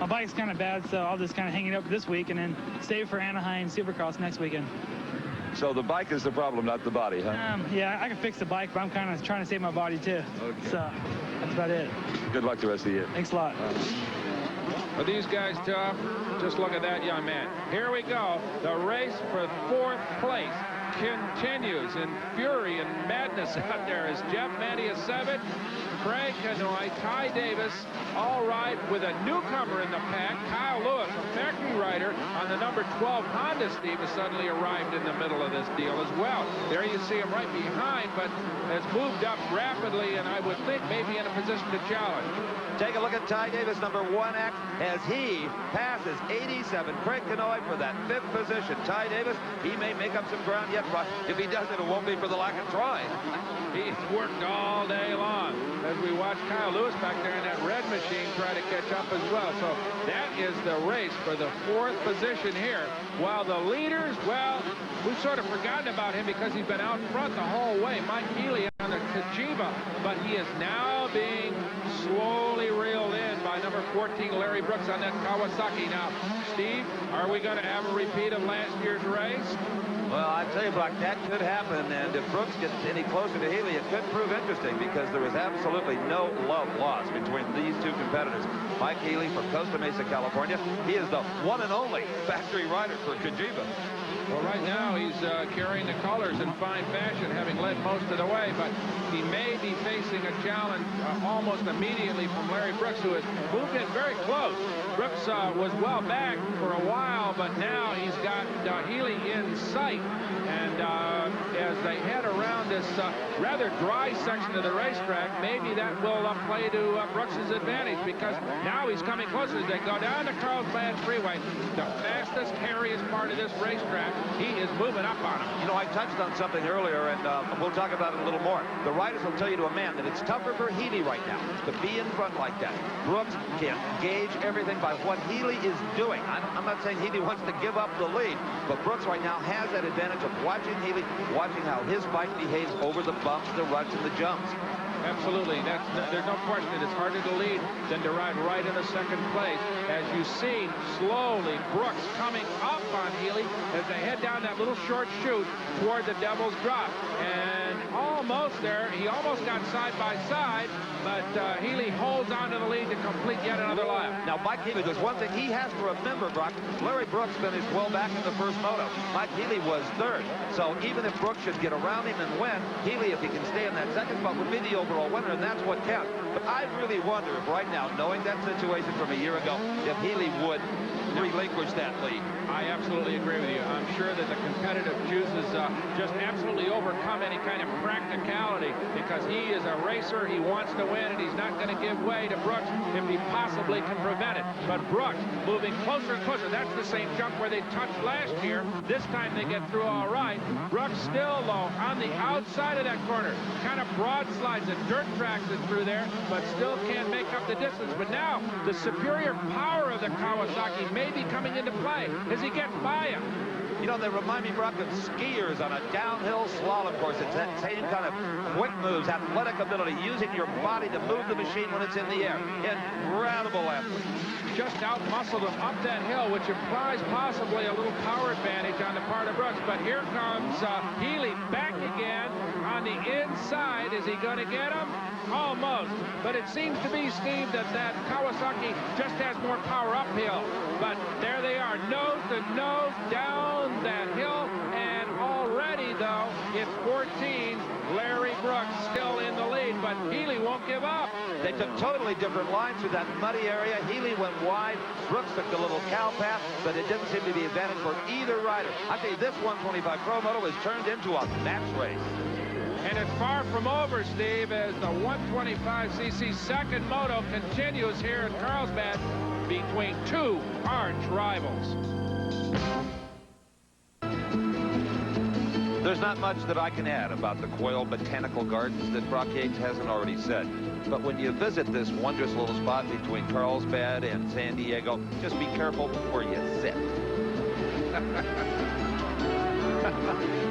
My bike's kind of bad, so I'll just kind of hang it up this week and then save for Anaheim Supercross next weekend. So the bike is the problem, not the body, huh? Yeah, I can fix the bike, but I'm kind of trying to save my body, too. Okay. So that's about it. Good luck the rest of the year. Thanks a lot. Are these guys tough? Just look at that young man. Here we go. The race for 4th place continues in fury and madness out there as Jeff Matiasevich, Craig Kanoy, Ty Davis all ride with a newcomer in the pack. Kyle Lewis, a factory rider on the number 12 Honda, Steve, has suddenly arrived in the middle of this deal as well. There you see him right behind, but has moved up rapidly, and I would think maybe in a position to challenge. Take a look at Ty Davis, number 1X, as he passes 87, Craig Kanoy for that 5th position. Ty Davis, he may make up some ground yet, but if he doesn't, it won't be for the lack of trying. He's worked all day long as we watch Kyle Lewis back there in that red machine try to catch up as well. So that is the race for the 4th position here. While the leaders, well, we've sort of forgotten about him because he's been out front the whole way. Mike Healy on the Toshiba, but he is now being slowly reeled in by number 14, Larry Brooks, on that Kawasaki. Now, Steve, are we going to have a repeat of last year's race? Well, I tell you, Brock, that could happen, and if Brooks gets any closer to Healy, it could prove interesting because there is absolutely no love lost between these two competitors. Mike Healy from Costa Mesa, California. He is the one and only factory rider for Cajiva. Well, right now he's carrying the colors in fine fashion, having led most of the way, but he may be facing a challenge almost immediately from Larry Brooks, who has moved in very close. Brooks was well back for a while, but now he's got Healy in sight. And as they head around this rather dry section of the racetrack, maybe that will play to Brooks's advantage, because now he's coming closer as they go down the Carlsbad Freeway, the fastest, hairiest part of this racetrack. He is moving up on him. You know, I touched on something earlier, and we'll talk about it a little more. The riders will tell you to a man that it's tougher for Healy right now to be in front like that. Brooks can gauge everything by what Healy is doing. I'm not saying Healy wants to give up the lead, but Brooks right now has that advantage of watching Healy, watching how his bike behaves over the bumps, the ruts, and the jumps. Absolutely. There's no question. It's harder to lead than to ride right in the second place. As you see, slowly, Brooks coming up on Healy as they head down that little short chute toward the Devil's Drop. And almost there, he almost got side by side, but Healy holds on to the lead to complete yet another lap. Now, Mike Healy, there's one thing he has to remember, Brock. Larry Brooks finished well back in the first moto. Mike Healy was third. So even if Brooks should get around him and win, Healy, if he can stay in that second spot, would be the overall winner, and that's what counts. But I really wonder if right now, knowing that situation from a year ago, if Healy would relinquish that lead. I absolutely agree with you. I'm sure that the competitive juices just absolutely overcome any kind of practicality, because he is a racer. He wants to win, and he's not going to give way to Brooks if he possibly can prevent it. But Brooks moving closer and closer. That's the same jump where they touched last year. This time they get through all right. Brooks still, though, on the outside of that corner. Kind of broad slides and dirt tracks it through there, but still can't make up the distance. But now the superior power of the Kawasaki may be coming into play as he gets by him. You know, they remind me, Brock, of skiers on a downhill slalom course. It's that same kind of quick moves, athletic ability, using your body to move the machine when it's in the air. Incredible athlete. Just out-muscled him up that hill, which implies possibly a little power advantage on the part of Brooks. But here comes Healy back again on the inside. Is he going to get him? Almost. But it seems to be, Steve, that Kawasaki just has more power uphill. But there they are, nose to nose, down that hill. And already, though, it's 14. Larry Brooks still in the lead, but Healy won't give up. They took totally different lines through that muddy area. Healy went wide. Brooks took the little cow path, but it didn't seem to be advantage for either rider. I tell you, this 125 Pro Moto has turned into a match race. And it's far from over, Steve, as the 125cc second moto continues here at Carlsbad between two arch rivals. There's not much that I can add about the Quail Botanical Gardens that Brock Yates hasn't already said. But when you visit this wondrous little spot between Carlsbad and San Diego, just be careful where you sit.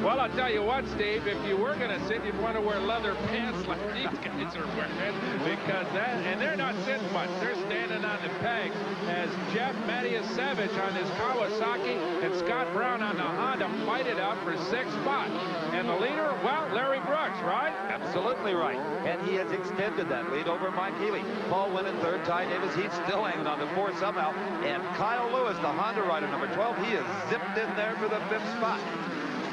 Well, I'll tell you what, Steve, if you were going to sit, you'd want to wear leather pants like these guys are wearing, because and they're not sitting much. They're standing on the pegs as Jeff Mattiasevich on his Kawasaki and Scott Brown on the Honda fight it out for 6th spot. And the leader, well, Larry Brooks, right? Absolutely right. And he has extended that lead over Mike Healy. Paul went in third. Ty Davis, he's still hanging on to 4th somehow. And Kyle Lewis, the Honda rider, number 12, he is zipped in there for the 5th spot.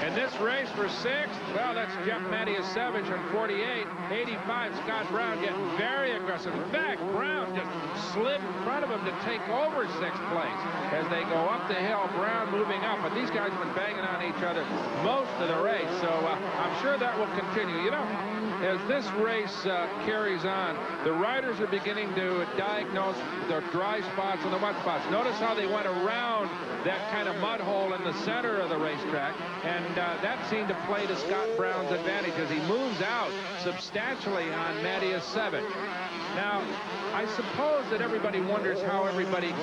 And this race for 6th, well, that's Jeff Mattiasevich on 48. 85, Scott Brown getting very aggressive. In fact, Brown just slid in front of him to take over 6th place. As they go up the hill, Brown moving up. But these guys have been banging on each other most of the race. So I'm sure that will continue. You know, as this race carries on, the riders are beginning to diagnose the dry spots and the wet spots. Notice how they went around that kind of mud hole in the center of the racetrack. And And that seemed to play to Scott Brown's advantage as he moves out substantially on Mattias Sevic. Now, I suppose that everybody wonders how anybody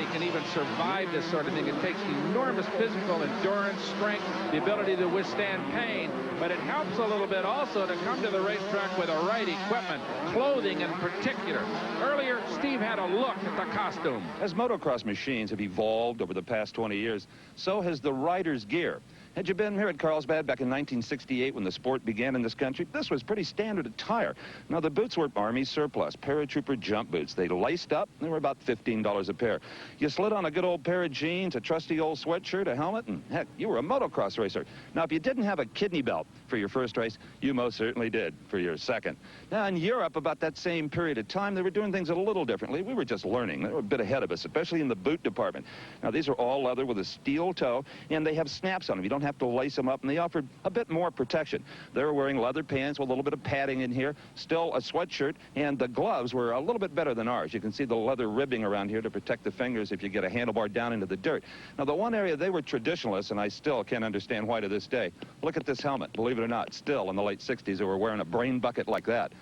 can even survive this sort of thing. It takes enormous physical endurance, strength, the ability to withstand pain, but it helps a little bit also to come to the racetrack with the right equipment, clothing in particular. Earlier, Steve had a look at the costume. As motocross machines have evolved over the past 20 years, so has the rider's gear. Had you been here at Carlsbad back in 1968 when the sport began in this country, this was pretty standard attire. Now, the boots were Army surplus, paratrooper jump boots. They laced up. They were about $15 a pair. You slid on a good old pair of jeans, a trusty old sweatshirt, a helmet, and heck, you were a motocross racer. Now, if you didn't have a kidney belt for your first race, you most certainly did for your second. Now, in Europe, about that same period of time, they were doing things a little differently. We were just learning. They were a bit ahead of us, especially in the boot department. Now, these are all leather with a steel toe, and they have snaps on them. You don't have to lace them up, and they offered a bit more protection. They were wearing leather pants with a little bit of padding in here, still a sweatshirt, and the gloves were a little bit better than ours. You can see the leather ribbing around here to protect the fingers if you get a handlebar down into the dirt. Now, the one area they were traditionalists, and I still can't understand why to this day. Look at this helmet. Believe it or not, still in the late 60s, they were wearing a brain bucket like that.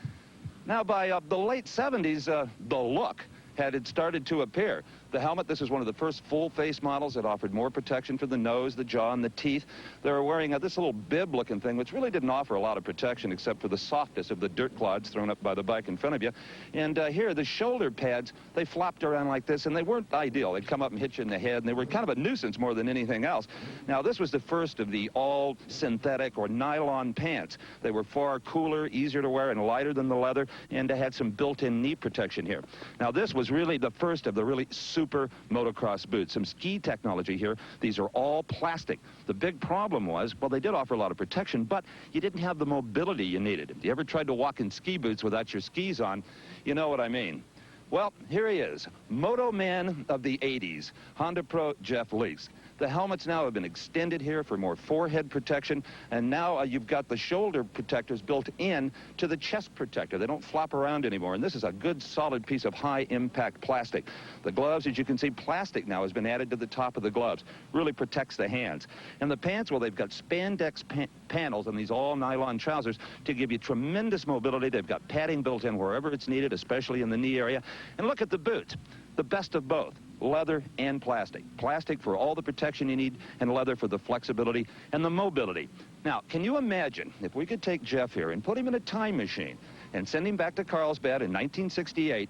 Now, by the late 70s, the look had started to appear. The helmet, this is one of the first full-face models that offered more protection for the nose, the jaw, and the teeth. They were wearing this little bib-looking thing, which really didn't offer a lot of protection except for the softness of the dirt clods thrown up by the bike in front of you. And here, the shoulder pads, they flopped around like this, and they weren't ideal. They'd come up and hit you in the head, and they were kind of a nuisance more than anything else. Now, this was the first of the all-synthetic or nylon pants. They were far cooler, easier to wear, and lighter than the leather, and they had some built-in knee protection here. Now, this was really the first of the really super motocross boots. Some ski technology here. These are all plastic. The big problem was, well, they did offer a lot of protection, but you didn't have the mobility you needed. If you ever tried to walk in ski boots without your skis on, you know what I mean. Well, here he is, Moto Man of the 80s, Honda Pro Jeff Leask. The helmets now have been extended here for more forehead protection, and now you've got the shoulder protectors built in to the chest protector. They don't flop around anymore, and this is a good, solid piece of high-impact plastic. The gloves, as you can see, plastic now has been added to the top of the gloves. Really protects the hands. And the pants, well, they've got spandex panels on these all-nylon trousers to give you tremendous mobility. They've got padding built in wherever it's needed, especially in the knee area. And look at the boots. The best of both. Leather and plastic. Plastic for all the protection you need, and leather for the flexibility and the mobility. Now, can you imagine if we could take Jeff here and put him in a time machine and send him back to Carlsbad in 1968?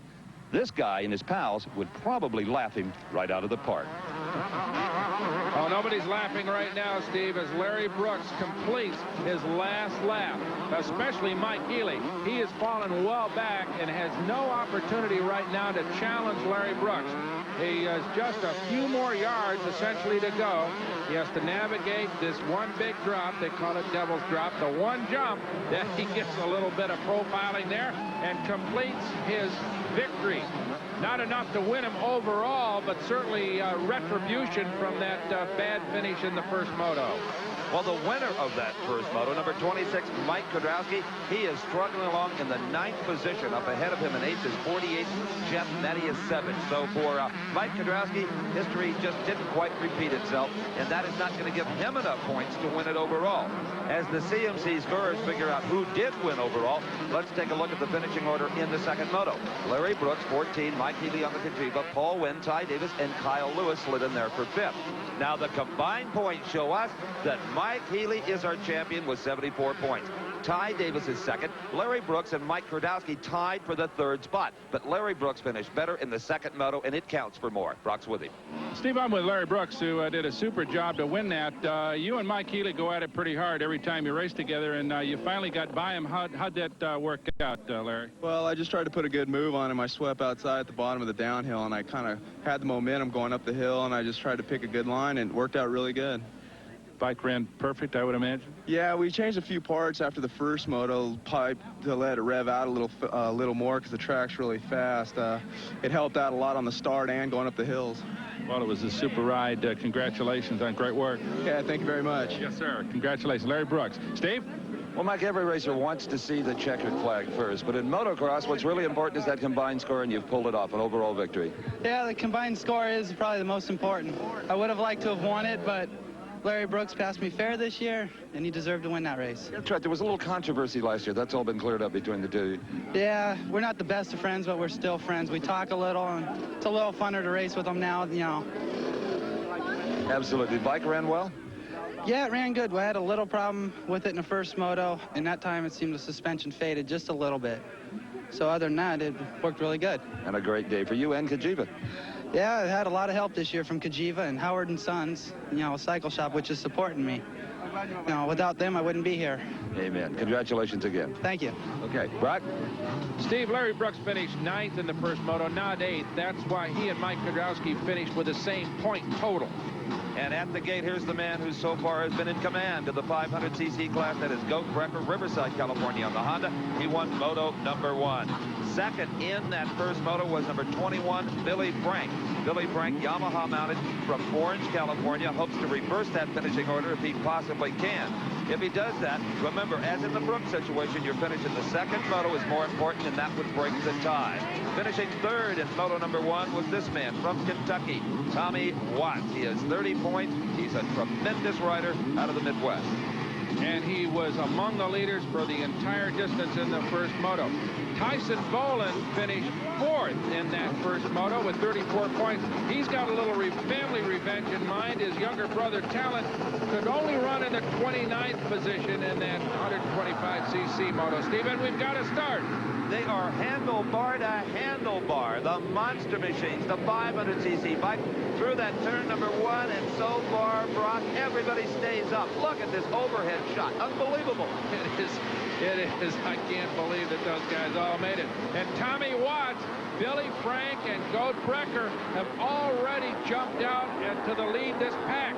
This guy and his pals would probably laugh him right out of the park. Oh, nobody's laughing right now, Steve, as Larry Brooks completes his last lap, especially Mike Healy. He has fallen well back and has no opportunity right now to challenge Larry Brooks. He has just a few more yards, essentially, to go. He has to navigate this one big drop. They call it Devil's Drop. The one jump that he gets a little bit of profiling there and completes his victory. Not enough to win him overall, but certainly retribution from that bad finish in the first moto. Well, the winner of that first moto, number 26, Mike Kudrowski, he is struggling along in the 9th position. Up ahead of him in 8th is 48th, Jeff Mattias Sevic. So for Mike Kudrowski, history just didn't quite repeat itself, and that is not going to give him enough points to win it overall. As the CMC scorers figure out who did win overall, let's take a look at the finishing order in the second moto. Larry Brooks, 14, Mike Healy on the Cajiva, Paul Wynn, Ty Davis, and Kyle Lewis slid in there for 5th. Now the combined points show us that Mike Healy is our champion with 74 points. Ty Davis is second. Larry Brooks and Mike Kudrowski tied for the 3rd spot. But Larry Brooks finished better in the second moto, and it counts for more. Brock's with him. Steve, I'm with Larry Brooks, who did a super job to win that. You and Mike Healy go at it pretty hard every time you race together, and you finally got by him. How'd that work out, Larry? Well, I just tried to put a good move on him. I swept outside at the bottom of the downhill, and I kind of had the momentum going up the hill, and I just tried to pick a good line, and it worked out really good. Bike ran perfect, I would imagine. Yeah, we changed a few parts after the first moto pipe to let it rev out a little more because the track's really fast. It helped out a lot on the start and going up the hills. Well, it was a super ride. Congratulations on great work. Yeah, thank you very much. Yes, sir. Congratulations, Larry Brooks. Steve? Well, Mike, every racer wants to see the checkered flag first, but in motocross, what's really important is that combined score, and you've pulled it off, an overall victory. Yeah, the combined score is probably the most important. I would have liked to have won it, but Larry Brooks passed me fair this year, and he deserved to win that race. That's right. There was a little controversy last year. That's all been cleared up between the two. Yeah, we're not the best of friends, but we're still friends. We talk a little, and it's a little funner to race with him now, you know. Absolutely. The bike ran well? Yeah, it ran good. We had a little problem with it in the first moto, and that time it seemed the suspension faded just a little bit. So other than that, it worked really good. And a great day for you and Cajiva. Yeah, I had a lot of help this year from Cajiva and Howard and Sons, you know, a cycle shop, which is supporting me. You know, without them, I wouldn't be here. Amen. Congratulations again. Thank you. Okay, Brock? Steve, Larry Brooks finished 9th in the first moto, not 8th. That's why he and Mike Kudrowski finished with the same point total. And at the gate, here's the man who so far has been in command of the 500cc class. That is Goat Brecker, Riverside, California on the Honda. He won moto number 1. Second in that first moto was number 21, Billy Frank. Billy Frank, Yamaha mounted from Orange, California, hopes to reverse that finishing order if he possibly can. If he does that, remember, as in the Brooks situation, your finish in the second moto is more important, and that would break the tie. Finishing third in moto number 1 was this man from Kentucky, Tommy Watts. He has 30 points. He's a tremendous rider out of the Midwest. And he was among the leaders for the entire distance in the first moto. Tyson Boland finished 4th in that first moto with 34 points. He's got a little family revenge in mind. His younger brother, Talent, could only run in the 29th position in that 125cc moto. Stephen, we've got to start. They are handlebar to handlebar. The monster machines, the 500cc bike through that turn number 1, and so far, Brock, everybody stays up. Look at this overhead shot. Unbelievable. It is. I can't believe that those guys all made it. And Tommy Watts, Billy Frank, and Goat Brecker have already jumped out to the lead this pack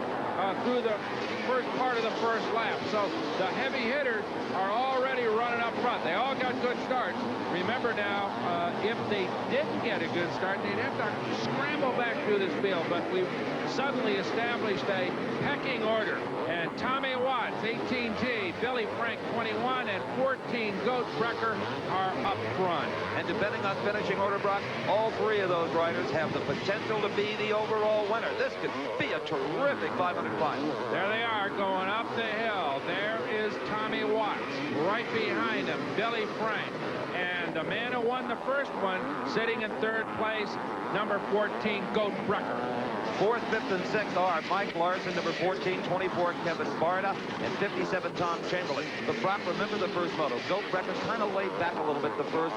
through the first part of the first lap. So the heavy hitters are already running up front. They all got good starts. Remember now, if they didn't get a good start, they'd have to scramble back through this field. But we've suddenly established a pecking order. And Tommy Watts, 18T, Billy Frank, 21, and 14, Goat Brecker are up front. And depending on finishing order, Brock, all 3 of those riders have the potential to be the overall winner. This could be a terrific 500 final. There they are going up the hill. There is Tommy Watts. Right behind him, Billy Frank. And the man who won the first one, sitting in 3rd place, number 14, Goat Brecker. 4th, 5th, and 6th are Mike Larson, number 14, 24, Kevin Barta, and 57, Tom Chamberlain. But Brock, remember the first moto. Goat Brecker kind of laid back a little bit the first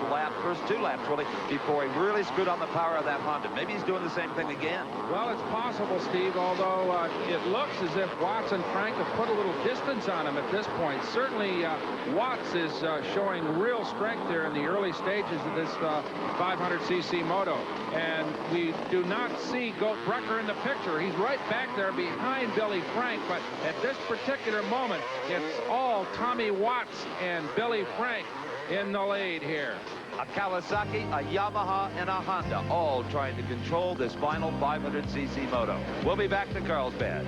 2 laps, really, before he really screwed on the power of that Honda. Maybe he's doing the same thing again. Well, it's possible, Steve, although it looks as if Watts and Frank have put a little distance on him at this point. Certainly, Watts is showing real strength there in the early stages of this 500cc moto. And we do not see Goat Brecker in the picture. He's right back there behind Billy Frank, but at this particular moment, it's all Tommy Watts and Billy Frank in the lead here. A Kawasaki, a Yamaha, and a Honda, all trying to control this final 500cc moto. We'll be back to Carlsbad.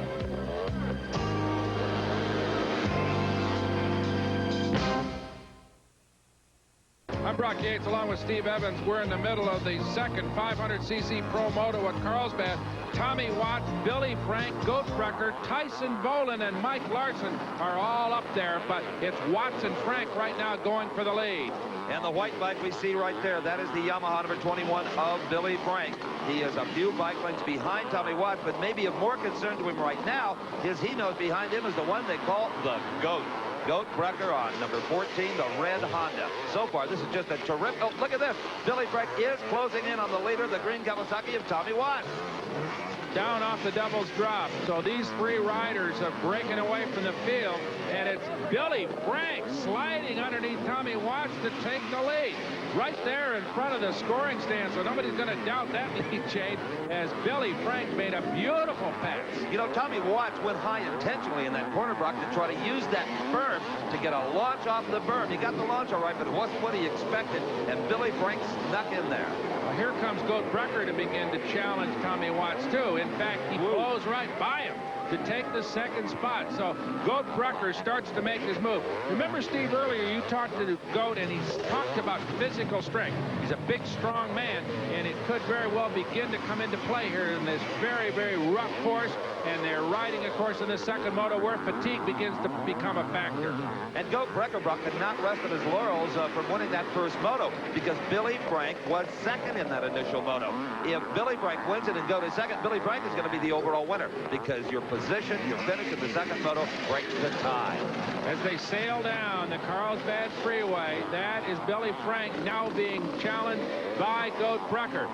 I'm Brock Yates along with Steve Evans. We're in the middle of the second 500cc Pro Moto at Carlsbad. Tommy Watts, Billy Frank, Goat Brecker, Tyson Boland, and Mike Larson are all up there, but it's Watts and Frank right now going for the lead. And the white bike we see right there, that is the Yamaha number 21 of Billy Frank. He is a few bike lengths behind Tommy Watts, but maybe of more concern to him right now is he knows behind him is the one they call the GOAT. Goat Brecker on number 14, the red Honda. So far, this is just a terrific... Oh, look at this. Billy Frank is closing in on the leader, the green Kawasaki of Tommy Watts. Down off the doubles drop. So these 3 riders are breaking away from the field, and it's Billy Frank sliding underneath Tommy Watts to take the lead. Right there in front of the scoring stand, so nobody's going to doubt that lead change as Billy Frank made a beautiful pass. You know, Tommy Watts went high intentionally in that corner, Brock, to try to use that berm to get a launch off the berm. He got the launch all right, but it wasn't what he expected, and Billy Frank snuck in there. Well, here comes Goat Brecker to begin to challenge Tommy Watts, too. In fact, he blows right by him to take the second spot. So Goat Brecker starts to make his move. Remember, Steve, earlier you talked to Goat, and he's talked about physical strength. He's a big, strong man, and it could very well begin to come into play here in this very, very rough course, and they're riding a course in the second moto where fatigue begins to become a factor. And Goat Breckenbrock could not rest on his laurels from winning that first moto, because Billy Frank was second in that initial moto. If Billy Frank wins it and Goat is second, Billy Frank is going to be the overall winner, because your position, your finish in the second moto breaks the tie. As they sail down the Carlsbad Freeway, that is Billy Frank now being challenged by Goat Brecker.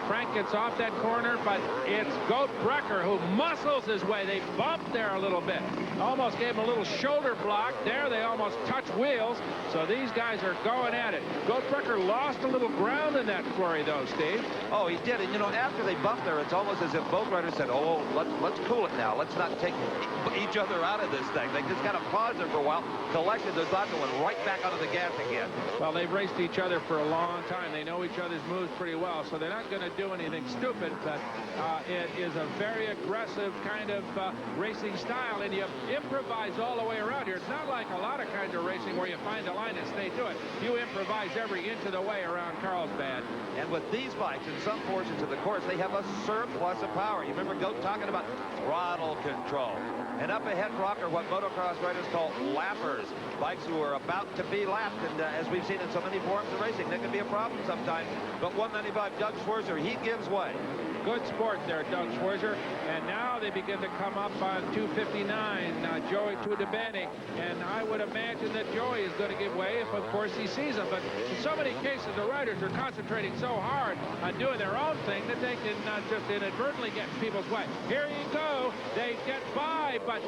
Frank gets off that corner, but it's Goat Brecker who muscles his way. They bumped there a little bit. Almost gave him a little shoulder block. There they almost touch wheels. So these guys are going at it. Goat Brecker lost a little ground in that flurry, though, Steve. Oh, he did. And, you know, after they bumped there, it's almost as if both riders said, oh, let's cool it now. Let's not take each other out of this thing. They just kind of paused there for a while, collected their thoughts, and went right back onto the gas again. Well, they've raced each other for a long time. They know each other's moves pretty well, so they're not going to do anything stupid, but it is a very aggressive kind of racing style, and you improvise all the way around here. It's not like a lot of kinds of racing where you find a line and stay to it. You improvise every inch of the way around Carlsbad. And with these bikes, in some portions of the course, they have a surplus of power. You remember Goat talking about throttle control. And up ahead, Brock, are what motocross riders call lappers, bikes who are about to be lapped. And as we've seen in so many forms of racing, that can be a problem sometimes. But 195 Doug Schwarzer, he gives way. Good sport there, Doug Schwarzer. And now they begin to come up on 259, Joey Tudabeni. And I would imagine that Joey is going to give way if, of course, he sees him. But in so many cases, the riders are concentrating so hard on doing their own thing that they can just inadvertently get in people's way. Here you go. They get by, but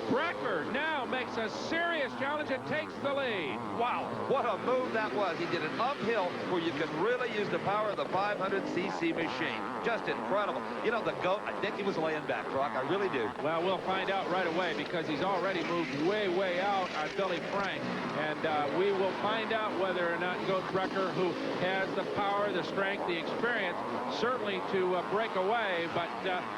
Brecker now makes a serious challenge and takes the lead. Wow, what a move that was. He did an uphill where you can really use the power of the 500cc machine. Just incredible. You know, the Goat, I think he was laying back, Brock. I really do. Well, we'll find out right away, because he's already moved way, way out on Billy Frank. And we will find out whether or not Goat Brecker, who has the power, the strength, the experience, certainly to break away. But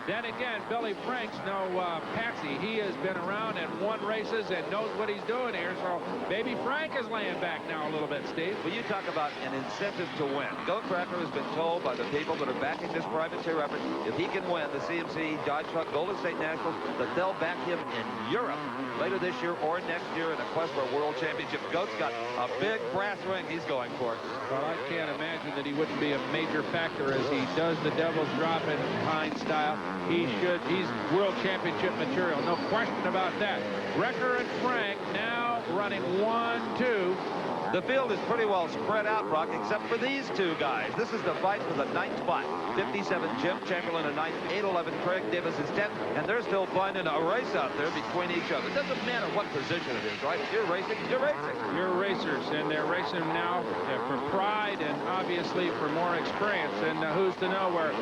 then again, Billy Frank's no patsy. He has been around and won races and knows what he's doing here. So maybe Frank is laying back now a little bit, Steve. Well, you talk about an incentive to win. Goat Brecker has been told by the people that are backing this privateer effort, if he can win the CMC Dodge Truck Golden State Nationals, that they'll back him in Europe later this year or next year in a quest for a world championship. Goat's got a big brass ring he's going for. Well, I can't imagine that he wouldn't be a major factor as he does the Devil's Drop in Pine style. He's world championship material, no question about that. Brecker and Frank now running 1-2. The field is pretty well spread out, Brock, except for these two guys. This is the fight for the 9th spot. 57 Jim Chamberlain in 9th, 811 Craig Davis is 10th, and they're still finding a race out there between each other. It doesn't matter what position it is, right? You're racing, you're racing. You're racers, and they're racing now for pride and obviously for more experience. And who's to know where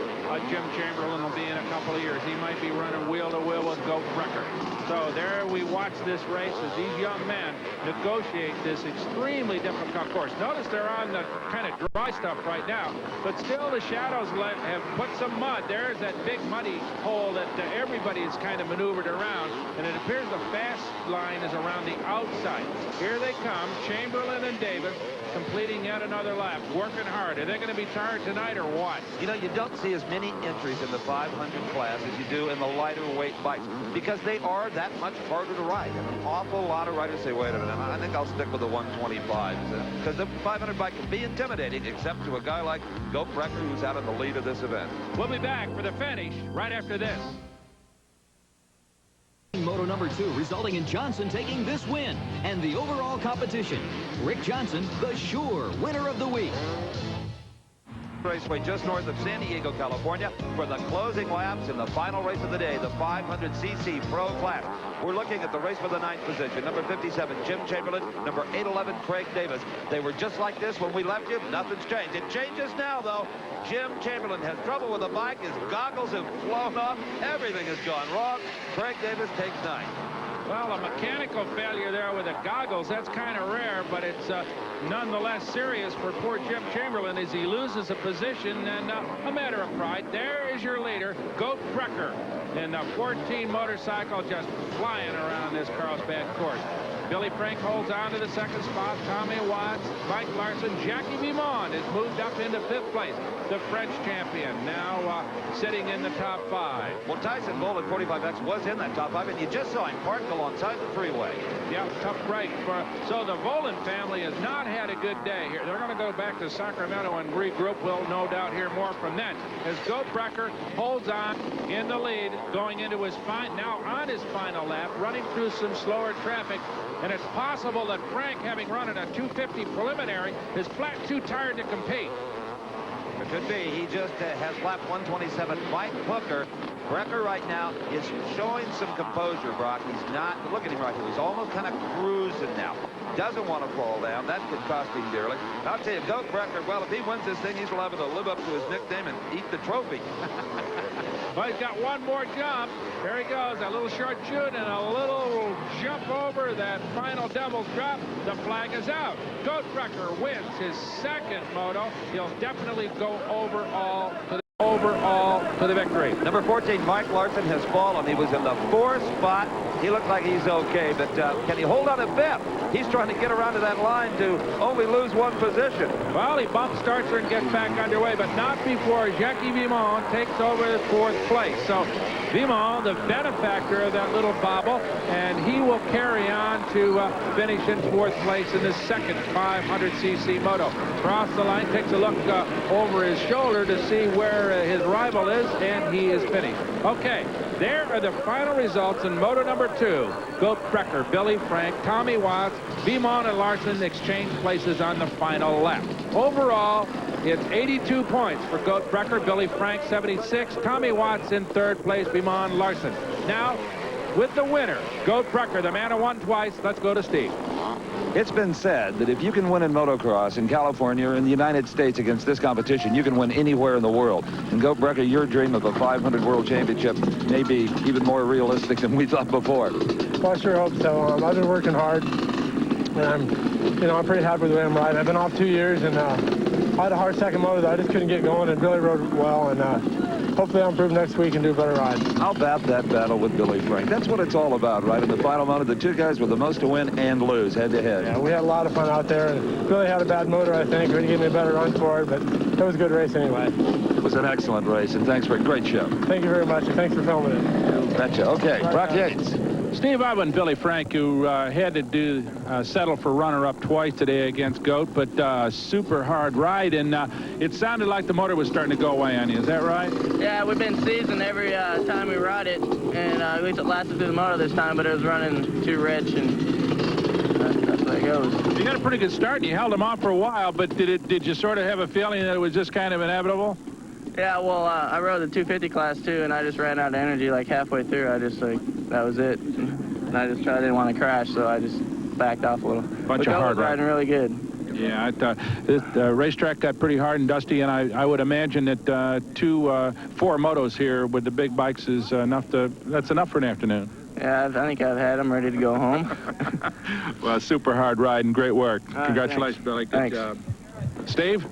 Jim Chamberlain will be in a couple of years. He might be running wheel to wheel with Goat Brecker. So there we watch this race as these young men negotiate this extremely difficult course. Notice they're on the kind of dry stuff right now, but still the shadows have put some mud. There's that big muddy hole that everybody is kind of maneuvered around, and it appears the fast line is around the outside. Here they come, Chamberlain and Davis, completing yet another lap, working hard. Are they going to be tired tonight or what? You know, you don't see as many entries in the 500 class as you do in the lighter weight bikes, because they are that much harder to ride. And an awful lot of riders say, wait a minute, I think I'll stick with the 125. Because the 500 bike can be intimidating, except to a guy like Goat Brecker, who's out in the lead of this event. We'll be back for the finish right after this. Moto number 2, resulting in Johnson taking this win and the overall competition. Rick Johnson, the sure winner of the week. Raceway just north of San Diego, California, for the closing laps in the final race of the day, the 500cc Pro Class. We're looking at the race for the 9th position. Number 57, Jim Chamberlain. Number 811, Craig Davis. They were just like this when we left you. Nothing's changed. It changes now, though. Jim Chamberlain has trouble with the bike. His goggles have flown off. Everything has gone wrong. Craig Davis takes 9th. Well, a mechanical failure there with the goggles, that's kind of rare, but it's nonetheless serious for poor Jim Chamberlain as he loses a position, and a matter of pride. There is your leader, Goat Brecker, in the 14 motorcycle just flying around this Carlsbad course. Billy Frank holds on to the second spot. Tommy Watts, Mike Larson, Jackie Vimond has moved up into 5th place. The French champion now sitting in the top 5. Well, Tyson Bull at 45X was in that top 5, and you just saw him parked alongside the freeway. Yeah, tough break. So the Volan family has not had a good day here. They're going to go back to Sacramento and regroup. We'll no doubt hear more from them as Goldbrecher holds on in the lead going into his now on his final lap, running through some slower traffic. And it's possible that Frank, having run at a 250 preliminary, is flat too tired to compete. It could be. He just has lap 127. Mike Brecker right now is showing some composure, Brock. He's not. Look at him right here. He's almost kind of cruising now. Doesn't want to fall down. That could cost him dearly. I'll tell you, Goat Brecker, well, if he wins this thing, he's liable to live up to his nickname and eat the trophy. Well, he's got one more jump. There he goes. A little short shoot and a little jump over that final devil's drop. The flag is out. Goat Brecker wins his 2nd moto. He'll definitely go overall to the victory. Number 14, Mike Larson, has fallen. He was in the 4th spot. He looks like he's okay, but can he hold on a bit? He's trying to get around to that line to only lose 1 position. Well, he bump starts her and gets back underway, but not before Jackie Vimond takes over the 4th place. So Vimond, the benefactor of that little bobble, and he will carry on to finish in 4th place in the 2nd 500cc moto. Cross the line, takes a look over his shoulder to see where his rival is, and he is finished. Okay, there are the final results in moto number 2. Goat Brecker, Billy Frank, Tommy Watts, Vimond and Larson exchange places on the final lap. Overall, it's 82 points for Goat Brecker, Billy Frank 76, Tommy Watts in 3rd place, Vimond Larson. Now, with the winner, Goat Brecker, the man who won twice. Let's go to Steve. It's been said that if you can win in motocross in California or in the United States against this competition, you can win anywhere in the world. And Goat Brecker, your dream of a 500 World Championship may be even more realistic than we thought before. Well, I sure hope so. I've been working hard, and I'm pretty happy with the way I'm riding. I've been off 2 years, and I had a hard 2nd moto that I just couldn't get going, and Billy rode well, and hopefully I'll improve next week and do a better ride. How about that battle with Billy Frank? That's what it's all about, right? In the final moto, the 2 guys with the most to win and lose head-to-head. Yeah, we had a lot of fun out there, and Billy had a bad motor, I think. He gave me a better run for it, but it was a good race anyway. It was an excellent race, and thanks for a great show. Thank you very much, and thanks for filming it. Betcha. Okay, Brock Yates. Steve, I went Billy Frank, who had to settle for runner-up twice today against Goat, but super hard ride, and it sounded like the motor was starting to go away on you. Is that right? Yeah, we've been seizing every time we ride it, and at least it lasted through the motor this time, but it was running too rich, and that's the way it goes. You got a pretty good start, and you held him off for a while, but did you sort of have a feeling that it was just kind of inevitable? Yeah, well, I rode the 250 class, too, and I just ran out of energy, like, halfway through. I just, that was it. And I didn't want to crash, so I just backed off a little. Bunch of hard riding really good. Yeah, I thought this racetrack got pretty hard and dusty, and I would imagine that 4 motos here with the big bikes is that's enough for an afternoon. Yeah, I think I've had them ready to go home. Well, super hard ride and great work. Congratulations, thanks. Billy. Good job. Steve?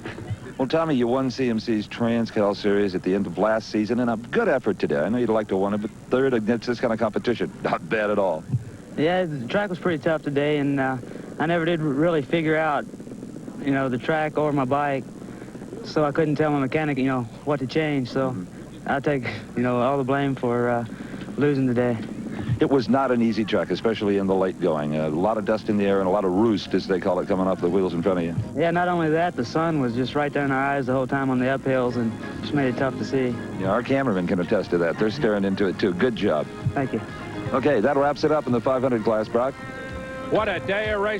Well, Tommy, you won CMC's Trans-Cal Series at the end of last season, and a good effort today. I know you'd like to win it, but 3rd against this kind of competition, not bad at all. Yeah, the track was pretty tough today, and I never did really figure out, the track or my bike, so I couldn't tell my mechanic, what to change. So I take, all the blame for losing today. It was not an easy track, especially in the late going. A lot of dust in the air and a lot of roost, as they call it, coming off the wheels in front of you. Yeah, not only that, the sun was just right there in our eyes the whole time on the uphills, and just made it tough to see. Yeah, our cameramen can attest to that. They're staring into it, too. Good job. Thank you. Okay, that wraps it up in the 500 class, Brock. What a day of racing.